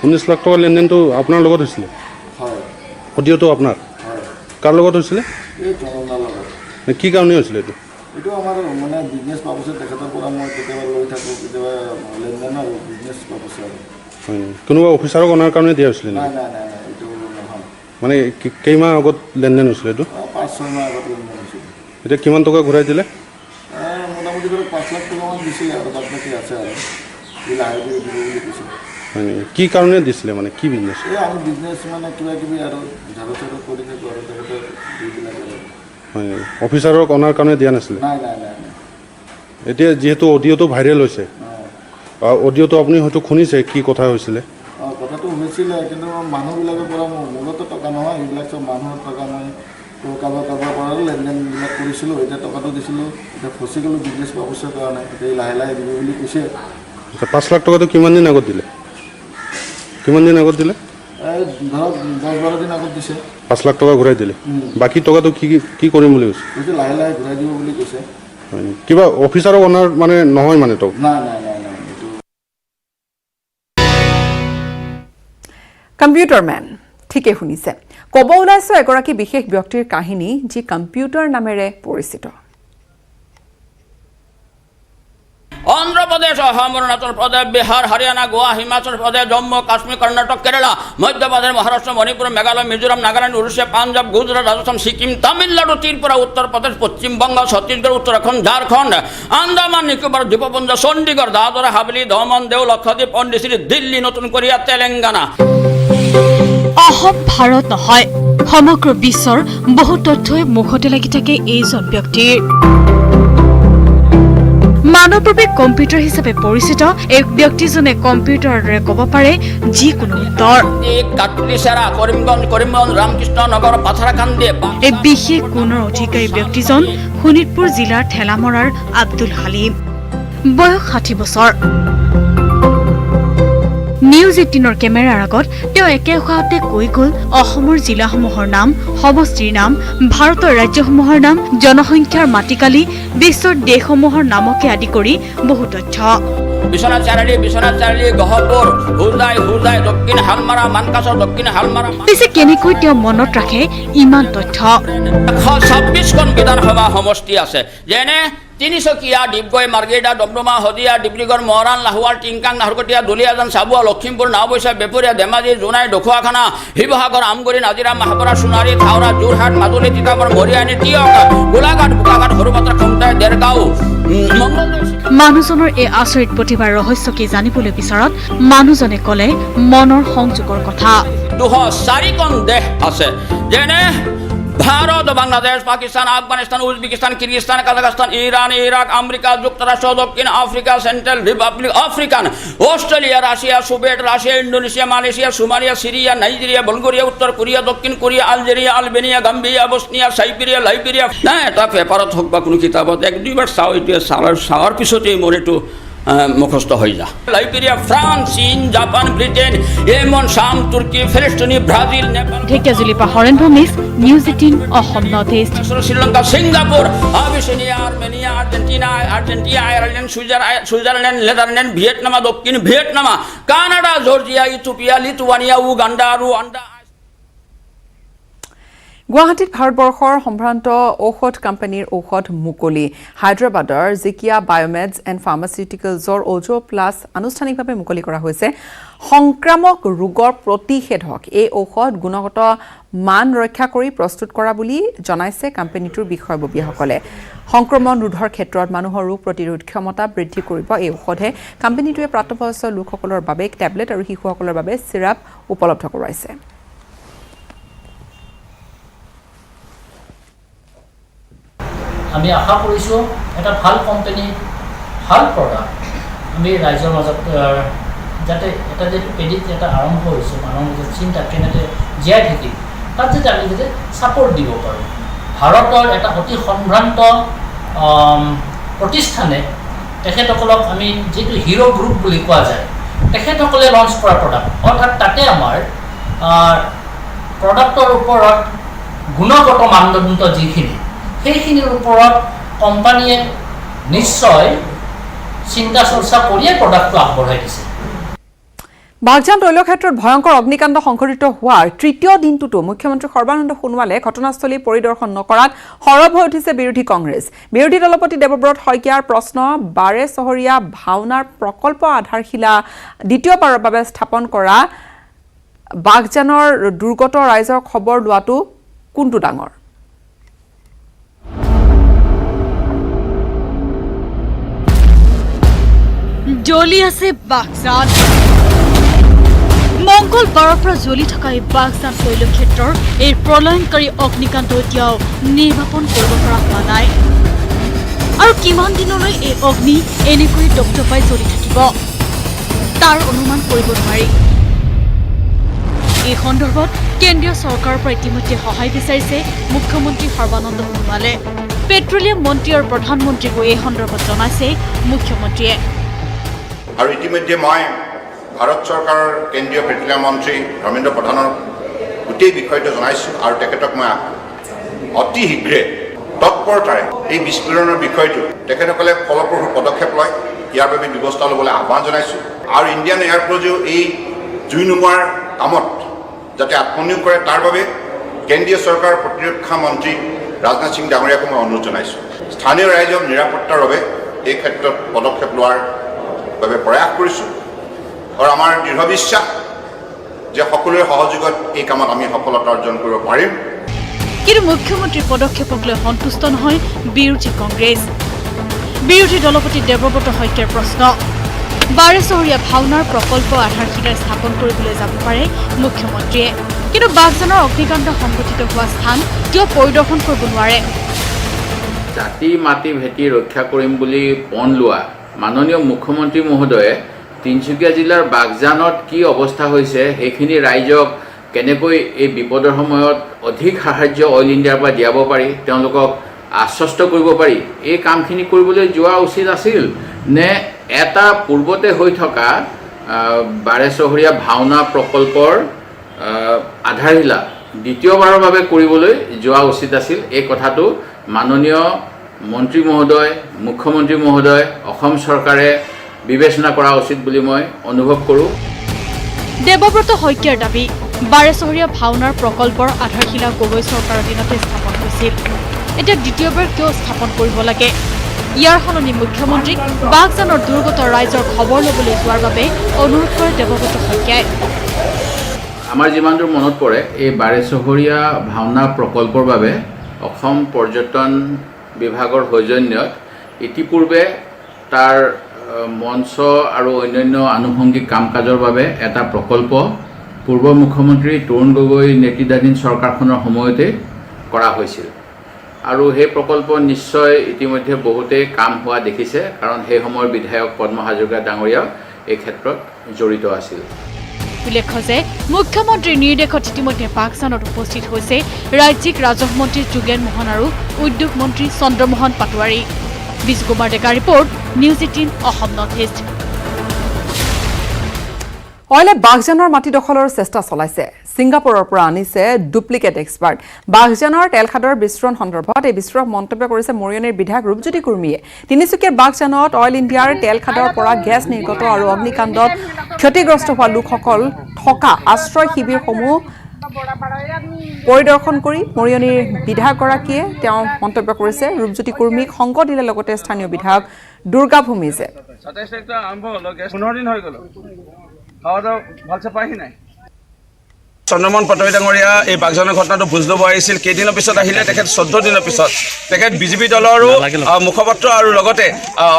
19 লাখ টকা লেনদেনটো আপোনাৰ লগত হৈছিলে? অডিঅ'টো আপোনাৰ কাৰ লগত হৈছিলে? কি কাৰণে হৈছিলে এইটো? এইটো আমাৰ মানে বিজনেছ পাৰ্পছত তেখেতৰ পৰা মই কেতিয়াবা লৈ থাকোঁ, কেতিয়াবা লেনদেন আৰু বিজনেছ পাৰ্পছ আৰু। হয়, কোনোবা অফিচাৰক অনাৰ কাৰণে দিয়া হৈছিলে? নাই নাই নাই নাই, এইটো নহয়। মানে কেইমাহ আগত লেনদেন হৈছিলে এইটো? 5-6 মাহ আগত লেনদেন হৈছিলে। এতিয়া কিমান টকা ঘূৰাই দিলে? মোটামুটি ধৰক 5 লাখ টকামান দিছিলে আৰু তাত বাকী আছে আৰু লাহে দিব বুলি কৈছে। হয় নেকি? কি কাৰণে দিছিলে, মানে কি বিজনেছ? এই আমি বিজনেছ মানে কিবা কিবি আৰু ঝাৰু চাৰু কৰি থাকোঁ আৰু তেখেতে দিবিলাক আৰু। হয় নেকি? অফিচাৰক অনাৰ কাৰণে দিয়া নাছিলে? নাই নাই নাই নাই। এতিয়া যিহেতু অডিঅ'টো ভাইৰেল হৈছে, অডিঅ'টো আপুনি হয়তো শুনিছে কি কথা হৈছিলে? কথাটো হৈছিলে, কিন্তু মানুহবিলাকৰ পৰা মূলতো টকা নহয়, এইবিলাক চব মানুহৰ টকা মই কাৰোবাৰ পৰা লেনদেনবিলাক কৰিছিলোঁ। এতিয়া টকাটো দিছিলোঁ, এতিয়া ফচি গ'লোঁ বিজনেছ পাৰ্পছৰ কাৰণে। এতিয়া লাহে লাহে দিব বুলি কৈছে। 5 লাখ টকাটো কিমান দিন আগত দিলে? কিমান দিন আগত দিলে? ধৰক 10-12 দিন আগত দিছে। 5 লাখ টকা ঘূৰাই দিলে। বাকী টকাটো কি কৰিম বুলি কৈছে? কৈছে লাহে লাহে ঘূৰাই দিব বুলি কৈছে। হয় নেকি? কিবা অফিচাৰক অনাৰ মানে নহয় মানে টকা? নাই নাই নাই নাই। কম্পিউটাৰ মেন, ঠিকেই শুনিছে। ক'ব ওলাইছোঁ এগৰাকী বিশেষ ব্যক্তিৰ কাহিনী, যি কম্পিউটাৰ নামেৰে পৰিচিত। অন্ধ্ৰপ্ৰদেশ, অসম, অৰুণাচল প্ৰদেশ, বিহাৰ, হাৰিয়ানা, গোৱা, হিমাচল প্ৰদেশ, জম্মু কাশ্মীৰ, কৰ্ণাটক, কেৰালা, মধ্যপ্ৰদেশ, মহাৰাষ্ট্ৰ, মণিপুৰ, মেঘালয়, মিজোৰাম, নাগালেণ্ড, উৰিষ্যা, পাঞ্জাৱ, গুজৰাট, ৰাজস্থান, ছিকিম, তামিলনাডু, ত্ৰিপুৰা, উত্তৰ প্ৰদেশ, পশ্চিমবংগ, ছত্তীশগড়, উত্তৰাখণ্ড, ঝাৰখণ্ড, আন্দামান নিকোবৰ, দ্বীপপুঞ্জ, চণ্ডীগড়, দাদৰা, হাভেলী, দমন, দেও, লক্ষদ্বীপ, পণ্ডিচেৰী, দিল্লী, নতুন কোৰিয়া, তেলেংগানা। অসম ভাৰত নহয়, সমগ্ৰ বিশ্বৰ বহু তথ্যই মুখতে লাগি থাকে এইজন ব্যক্তিৰ। মানৱৰূপী কম্পিউটাৰ হিচাপে পৰিচিত এই ব্যক্তিজনে কম্পিউটাৰৰ দৰে ক'ব পাৰে যিকোনো উত্তৰ। কৰিমগঞ্জ, ৰামকৃষ্ণ নগৰ, পাথাৰাকান্দি। এই বিশেষ গুণৰ অধিকাৰী ব্যক্তিজন শোণিতপুৰ জিলাৰ ঠেলামৰাৰ আব্দুল হালিম, বয়স 60 বছৰ। নিউজ 18ৰ কেমেৰাৰ আগত তেওঁ একে উশাহতে কৈ গ'ল অসমৰ জিলাসমূহৰ নাম, সমষ্টিৰ নাম, ভাৰতৰ ৰাজ্যসমূহৰ নাম, জনসংখ্যাৰ মাটিকালি, বিশ্বৰ দেশসমূহৰ নামকে আদি কৰি বহু তথ্য। বিশ্বনাথ চাৰিআলি, গহপুৰ, হুজাই, দক্ষিণ হালমাৰা, মানকাছৰ, দক্ষিণ হালমাৰা। পিছে কেনেকৈ তেওঁ মনত ৰাখে ইমান তথ্য? 26খন বিধানসভা সমষ্টি আছে, যেনে তিনিচুকীয়া, ডিগবৈ, মাৰ্ঘেৰিটা, ডমডমা, শদিয়া, ডিব্ৰুগড়, মৰাণ, লাহোৱাল, টিংকাং, নাহৰকটীয়া, দুলীয়াজান, চাবুৱা, লখিমপুৰ, নাওবৈচা, বেপুৰীয়া, ধেমাজি, জোনাই, ঢকুৱাখানা, শিৱসাগৰ, আমগুৰি, নাজিৰা, মাহাপৰা, সোণাৰী, থাওৰা, যোৰহাট, মাজুলী, তিতাবৰ, মৰিয়ানী, তিয়ক, গোলাঘাট, বোকাঘাট, সৰুপাত্ৰ, খুমটাই, দেৰগাঁও, মানুহজনৰ এই আচৰিত প্ৰতিভাৰ ৰহস্য কি জানিবলৈ বিচৰাত মানুহজনে ক'লে মনৰ সংযোগৰ কথা। 204খন দেশ আছে, যেনে Bharat, Bangladesh, Pakistan, Afghanistan, Uzbekistan, Kyrgyzstan, Kazakhstan, Iran, Iraq, America যুক্তৰাষ্ট্ৰ, দক্ষিণ Africa, central republic African, Australia, Russia, Soviet Russia, Indonesia, Malaysia, Somalia, Syria, Nigeria, Bulgaria, উত্তৰ কোৰিয়া, দক্ষিণ Korea, Algeria, Albania, Gambia, Bosnia, Siberia, Liberia. নাই, এটা পেপাৰত হওক বা কোনো কিতাপত 1-2বাৰ চাওঁ, এইটোৱে চাৱাৰ পিছতেই মোৰ এইটো মুখস্থ হৈ যা। লাইবেৰিয়া, ফ্ৰান্স, চীন, জাপান, ব্ৰিটেইন, য়েমন, শাম, তুৰ্কী, ফিলিস্তিনি, Brazil, Nepal, Dhekiajuli Paharen Bhumij, news 18 Assam North East. Sri Lanka, Singapore, Abyssinia, Armenia, Argentina, Ireland, Switzerland, Netherland, Vietnam, দক্ষিণ Vietnam, Canada, Georgia, Ethiopia, Lithuania, Uganda, Rwanda. গুৱাহাটীত ভাৰতবৰ্ষৰ সম্ভ্ৰান্ত ঔষধ কোম্পানীৰ ঔষধ মুকলি হায়দৰাবাদৰ জিকিয়া বায়োমেডছ এণ্ড ফাৰ্মাচিউটিকেলছৰ অজো প্লাছ আনুষ্ঠানিকভাৱে মুকলি কৰা হৈছে সংক্ৰামক ৰোগৰ প্ৰতিষেধক এই ঔষধ গুণগত মান ৰক্ষা কৰি প্ৰস্তুত কৰা বুলি জনাইছে কোম্পানীটোৰ বিষয়ববীয়াসকলে সংক্ৰমণ ৰোধৰ ক্ষেত্ৰত মানুহৰ ৰোগ প্ৰতিৰোধ ক্ষমতা বৃদ্ধি কৰিব এই ঔষধে কোম্পানীটোৱে প্ৰাপ্তবয়স্ক লোকসকলৰ বাবে টেবলেট আৰু শিশুসকলৰ বাবে চিৰাপ উপলব্ধ কৰাইছে আমি আশা কৰিছোঁ এটা ভাল কোম্পানী ভাল প্ৰডাক্ট আমি ৰাইজৰ মাজত যাতে এটা যে পেডিত এটা আৰম্ভ হৈছে মানুহৰ যে চিন্তা কেনেকৈ জীয়াই থাকিম তাত যাতে আমি যাতে ছাপৰ্ট দিব পাৰোঁ ভাৰতৰ এটা অতি সম্ভ্ৰান্ত প্ৰতিষ্ঠানে তেখেতসকলক আমি যিটো হিৰো গ্ৰুপ বুলি কোৱা যায় তেখেতসকলে লঞ্চ কৰা প্ৰডাক্ট অৰ্থাৎ তাতে আমাৰ প্ৰডাক্টৰ ওপৰত গুণগত মানদণ্ড যিখিনি সেইখিনিৰ ওপৰত কোম্পানীয়ে নিশ্চয় চিন্তা চৰ্চা কৰিয়ে প্ৰডাক্টটো আগবঢ়াই দিছে বাগজান তৈল ক্ষেত্ৰত ভয়ংকৰ অগ্নিকাণ্ড সংঘটিত হোৱাৰ তৃতীয় দিনটোতো মুখ্যমন্ত্ৰী সৰ্বানন্দ সোণোৱালে ঘটনাস্থলী পৰিদৰ্শন নকৰাত সৰব হৈ উঠিছে বিৰোধী কংগ্ৰেছ বিৰোধী দলপতি দেৱব্ৰত শইকীয়াৰ প্ৰশ্ন বাৰে চহৰীয়া ভাওনাৰ প্ৰকল্প আধাৰশিলা দ্বিতীয়বাৰৰ বাবে স্থাপন কৰা বাগজানৰ দুৰ্গত ৰাইজৰ খবৰ লোৱাটো কোনটো ডাঙৰ জ্বলি আছে বাগজান মংগলবাৰৰ পৰা জ্বলি থকা এই বাগজান তৈল ক্ষেত্ৰৰ এই প্ৰলয়ংকাৰী অগ্নিকাণ্ড এতিয়াও নিৰ্বাপন কৰিব পৰা হোৱা নাই আৰু কিমান দিনলৈ এই অগ্নি এনেকৈ দপদপাই জ্বলি থাকিব তাৰ অনুমান কৰিব নোৱাৰি এই সন্দৰ্ভত কেন্দ্ৰীয় চৰকাৰৰ পৰা ইতিমধ্যে সহায় বিচাৰিছে মুখ্যমন্ত্ৰী সৰ্বানন্দ সোণোৱালে পেট্ৰলিয়াম মন্ত্ৰী আৰু প্ৰধানমন্ত্ৰীকো এই সন্দৰ্ভত জনাইছে মুখ্যমন্ত্ৰীয়ে আৰু ইতিমধ্যে মই ভাৰত চৰকাৰৰ কেন্দ্ৰীয় পেট্ৰলিয়াম মন্ত্ৰী ধৰ্মেন্দ্ৰ প্ৰধানৰ গোটেই বিষয়টো জনাইছোঁ আৰু তেখেতক মই অতি শীঘ্ৰে তৎপৰতাৰে এই বিস্ফোৰণৰ বিষয়টো তেখেতসকলে ফলপ্ৰসূ পদক্ষেপ লয় ইয়াৰ বাবে ব্যৱস্থা ল'বলৈ আহ্বান জনাইছোঁ আৰু ইণ্ডিয়ান এয়াৰফৰ্চেও এই জুই নুমুৱাৰ কামত যাতে আত্মনিয়োগ কৰে তাৰ বাবে কেন্দ্ৰীয় চৰকাৰৰ প্ৰতিৰক্ষা মন্ত্ৰী ৰাজনাথ সিং ডাঙৰীয়াকো মই অনুৰোধ জনাইছোঁ স্থানীয় ৰাইজৰ নিৰাপত্তাৰ বাবে এই ক্ষেত্ৰত পদক্ষেপ লোৱাৰ বাবে প্ৰয়াস কৰিছোঁ আৰু আমাৰ দৃঢ় বিশ্বাস যে সকলোৰে সহযোগত এই কামত আমি সফলতা অৰ্জন কৰিব পাৰিম কিন্তু মুখ্যমন্ত্ৰীৰ পদক্ষেপক লৈ সন্তুষ্ট নহয় বিৰোধী কংগ্ৰেছ বিৰোধী দলপতি দেৱব্ৰত শইকীয়াৰ প্ৰশ্ন বাৰে চহৰীয়া ভাওনাৰ প্ৰকল্প আধাৰশিলা স্থাপন কৰিবলৈ যাব পাৰে মুখ্যমন্ত্ৰীয়ে কিন্তু বাগজানৰ অগ্নিকাণ্ড সংঘটিত হোৱা স্থান কিয় পৰিদৰ্শন কৰিব নোৱাৰে জাতি মাটি ভেটি ৰক্ষা কৰিম বুলি পণ লোৱা মাননীয় মুখ্যমন্ত্ৰী মহোদয়ে তিনিচুকীয়া জিলাৰ বাগজানত কি অৱস্থা হৈছে সেইখিনি ৰাইজক কেনেকৈ এই বিপদৰ সময়ত অধিক সাহায্য অইল ইণ্ডিয়াৰ পৰা দিয়াব পাৰি তেওঁলোকক আশ্বস্ত কৰিব পাৰি এই কামখিনি কৰিবলৈ যোৱা উচিত আছিল নে এটা পূৰ্বতে হৈ থকা বাৰে চহৰীয়া ভাওনা প্ৰকল্পৰ আধাৰশিলা দ্বিতীয়বাৰৰ বাবে কৰিবলৈ যোৱা উচিত আছিল এই কথাটো মাননীয় মন্ত্ৰী মহোদয় মুখ্যমন্ত্ৰী মহোদয় অসম চৰকাৰে বিবেচনা কৰা উচিত বুলি মই অনুভৱ কৰোঁ দেৱব্ৰত শইকীয়াৰ দাবী বাৰে চহৰীয়া ভাওনাৰ প্ৰকল্পৰ আধাৰশিলা গগৈ চৰকাৰৰ দিনতে স্থাপন হৈছিল এতিয়া দ্বিতীয়বাৰ কিয় স্থাপন কৰিব লাগে ইয়াৰ সলনি মুখ্যমন্ত্ৰীক বাগজানৰ দুৰ্গত ৰাইজৰ খবৰ ল'বলৈ যোৱাৰ বাবে অনুৰোধ কৰে দেৱব্ৰত শইকীয়াই আমাৰ যিমান দূৰ মনত পৰে এই বাৰে চহৰীয়া ভাওনা প্ৰকল্পৰ বাবে অসম পৰ্যটন বিভাগৰ সৌজন্যত ইতিপূৰ্বে তাৰ মঞ্চ আৰু অন্যান্য আনুষংগিক কাম কাজৰ বাবে এটা প্ৰকল্প পূৰ্ব মুখ্যমন্ত্ৰী তৰুণ গগৈ নেতৃত্বাধীন চৰকাৰখনৰ সময়তে কৰা হৈছিল আৰু সেই প্ৰকল্প নিশ্চয় ইতিমধ্যে বহুতেই কাম হোৱা দেখিছে কাৰণ সেই সময়ৰ বিধায়ক পদ্ম হাজৰিকা ডাঙৰীয়া এই ক্ষেত্ৰত জড়িত আছিল উল্লেখ্য যে মুখ্যমন্ত্ৰীৰ নিৰ্দেশত ইতিমধ্যে বাগজানত উপস্থিত হৈছে ৰাজ্যিক ৰাজহ মন্ত্ৰী যোগেন মোহন আৰু উদ্যোগ মন্ত্ৰী চন্দ্ৰমোহন পাটোৱাৰী বিজু কুমাৰ ডেকাৰ report news 18 Assam North East অইলে বাগজানৰ মাটি দখলৰ চেষ্টা চলাইছে ছিংগাপুৰৰ পৰা আনিছে ডুপ্লিকেট এক্সপাৰ্ট বাগজানৰ তেলখাদৰ বিস্ফোৰণ সন্দৰ্ভত এই বিস্ফোৰক মন্তব্য কৰিছে মৰিয়নিৰ বিধায়ক ৰূপজ্যোতি কুৰ্মীয়ে তিনিচুকীয়াৰ বাগজানত অইল ইণ্ডিয়াৰ তেলখাদৰ পৰা গেছ নিৰ্গত আৰু অগ্নিকাণ্ডত ক্ষতিগ্ৰস্ত হোৱা লোকসকল থকা আশ্ৰয় শিবিৰসমূহ পৰিদৰ্শন কৰি মৰিয়নিৰ বিধায়কগৰাকীয়ে তেওঁ মন্তব্য কৰিছে ৰূপজ্যোতি কুৰ্মীক সংগ দিলে লগতে স্থানীয় বিধায়ক দুৰ্গা ভূমিজে 27 তাৰিখ আৰম্ভ হ'ল 15 দিন হৈ গ'ল খাওয়া দাওয়া ভালছে পাহি নাই চন্দ্ৰমোহন পাটোৱাৰী ডাঙৰীয়া এই বাগজানৰ ঘটনাটো বুজ ল'ব আহিছিল কেইদিনৰ পিছত আহিলে তেখেত 14 দিনৰ পিছত তেখেত বিজেপি দলৰো মুখপাত্ৰ আৰু লগতে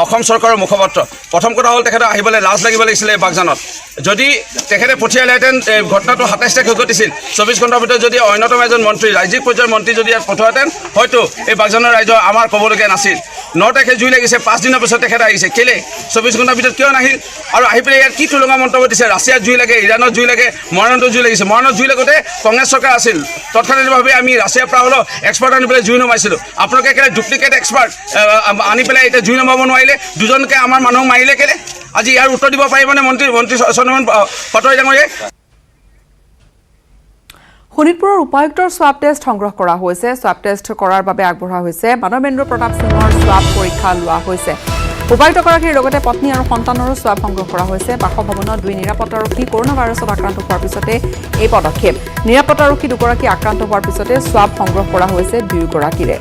অসম চৰকাৰৰ মুখপাত্ৰ প্ৰথম কথা হ'ল তেখেত আহিবলৈ লাজ লাগিব লাগিছিলে এই বাগজানত যদি তেখেতে পঠিয়ালেহেঁতেন ঘটনাটো 27 তাৰিখে ঘটিছিল 24 ঘণ্টাৰ ভিতৰত যদি অন্যতম এজন মন্ত্ৰী ৰাজ্যিক পৰ্যায়ৰ মন্ত্ৰী যদি ইয়াত পঠোৱাহেঁতেন হয়তো এই বাগজানৰ ৰাইজৰ আমাৰ ক'বলগীয়া নাছিল 9 তাৰিখে জুই লাগিছে 5 দিনৰ পিছত তেখেত আহিছে কেলে 24 ঘণ্টাৰ ভিতৰত কিয় নাহিল আৰু আহি পেলাই ইয়াত কি তুলঙা মন্তব্য দিছে ৰাছিয়াত জুই লাগে ইৰাণত জুই লাগে মৰাণতো জুই লাগিছে মৰাণত জুই লাগোতে কংগ্ৰেছ চৰকাৰ আছিল তৎক্ষণাৎভাৱে আমি ৰাছিয়াৰ পৰা হ'লেও এক্সপাৰ্ট আনি পেলাই জুই নমাইছিলোঁ আপোনালোকে কেলে ডুপ্লিকেট এক্সপাৰ্ট আনি পেলাই এতিয়া জুই নমাব নোৱাৰিলে দুজনকে আমাৰ মানুহক মাৰিলে কেলে আজি ইয়াৰ উত্তৰ দিব পাৰিবনে মন্ত্ৰী চন্দ্ৰমোহন পাটোৱাৰী ডাঙৰীয়াই শোণিতপুৰৰ উপায়ুক্তৰ স্বাব টেষ্ট সংগ্ৰহ কৰা হৈছে স্বাব টেষ্ট কৰাৰ বাবে আগবঢ়া হৈছে মানৱেন্দ্ৰ প্ৰতাপ সিঙৰ স্বাব পৰীক্ষা লোৱা হৈছে উপায়ুক্তগৰাকীৰ লগতে পত্নী আৰু সন্তানৰো স্বাব সংগ্ৰহ কৰা হৈছে বাসভৱনত 2 নিৰাপত্তাৰক্ষী কৰোনা ভাইৰাছত আক্ৰান্ত হোৱাৰ পিছতে এই পদক্ষেপ নিৰাপত্তাৰক্ষী দুগৰাকী আক্ৰান্ত হোৱাৰ পিছতে স্বাব সংগ্ৰহ কৰা হৈছে দুয়োগৰাকীৰে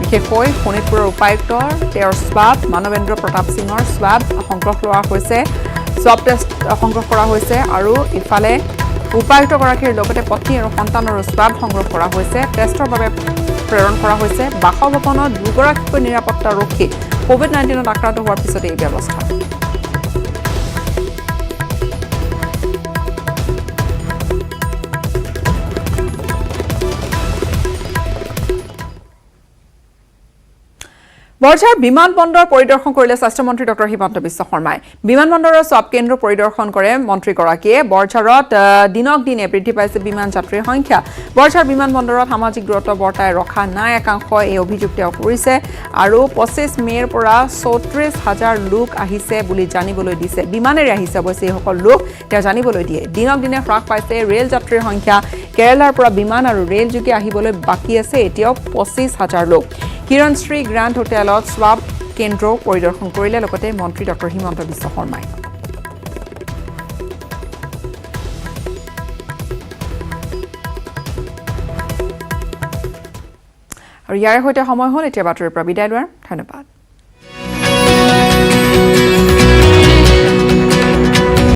বিশেষকৈ শোণিতপুৰৰ উপায়ুক্তৰ তেওঁৰ স্বাব মানৱেন্দ্ৰ প্ৰতাপ সিঙৰ স্বাব সংগ্ৰহ লোৱা হৈছে স্বাব টেষ্ট সংগ্ৰহ কৰা হৈছে আৰু ইফালে উপায়ুক্তগৰাকীৰ লগতে পত্নী আৰু সন্তানৰো স্বাব সংগ্ৰহ কৰা হৈছে টেষ্টৰ বাবে প্ৰেৰণ কৰা হৈছে বাসভৱনত দুগৰাকীকৈ নিৰাপত্তাৰক্ষী কোভিড-19ত আক্ৰান্ত হোৱাৰ পিছতে এই ব্যৱস্থা বৰঝাৰ বিমানবন্দৰ পৰিদৰ্শন কৰিলে স্বাস্থ্যমন্ত্ৰী ডক্টৰ হিমন্ত বিশ্ব শৰ্মাই বিমানবন্দৰৰ স্বাব কেন্দ্ৰ পৰিদৰ্শন কৰে মন্ত্ৰীগৰাকীয়ে বৰঝাৰত দিনক দিনে বৃদ্ধি পাইছে বিমান যাত্ৰীৰ সংখ্যা বৰঝাৰ বিমানবন্দৰত সামাজিক দূৰত্ব বৰ্তাই ৰখা নাই একাংশ এই অভিযোগ তেওঁ কৰিছে আৰু 25 মেৰ পৰা 34,000 লোক আহিছে বুলি জানিবলৈ দিছে বিমানেৰে আহিছে অৱশ্যে এইসকল লোক তেওঁ জানিবলৈ দিয়ে দিনক দিনে হ্ৰাস পাইছে ৰেল যাত্ৰীৰ সংখ্যা কেৰালাৰ পৰা বিমান আৰু ৰেল যোগে আহিবলৈ বাকী আছে এতিয়াও 25,000 লোক কিৰণশ্ৰী গ্ৰাণ্ড হোটেলত স্বাব কেন্দ্ৰ পৰিদৰ্শন কৰিলে লগতে মন্ত্ৰী ডক্টৰ হিমন্ত বিশ্ব শৰ্মাই আৰু ইয়াৰ সৈতে সময় হ'ল এতিয়া বাতৰিৰ পৰা বিদায় লোৱাৰ ধন্যবাদ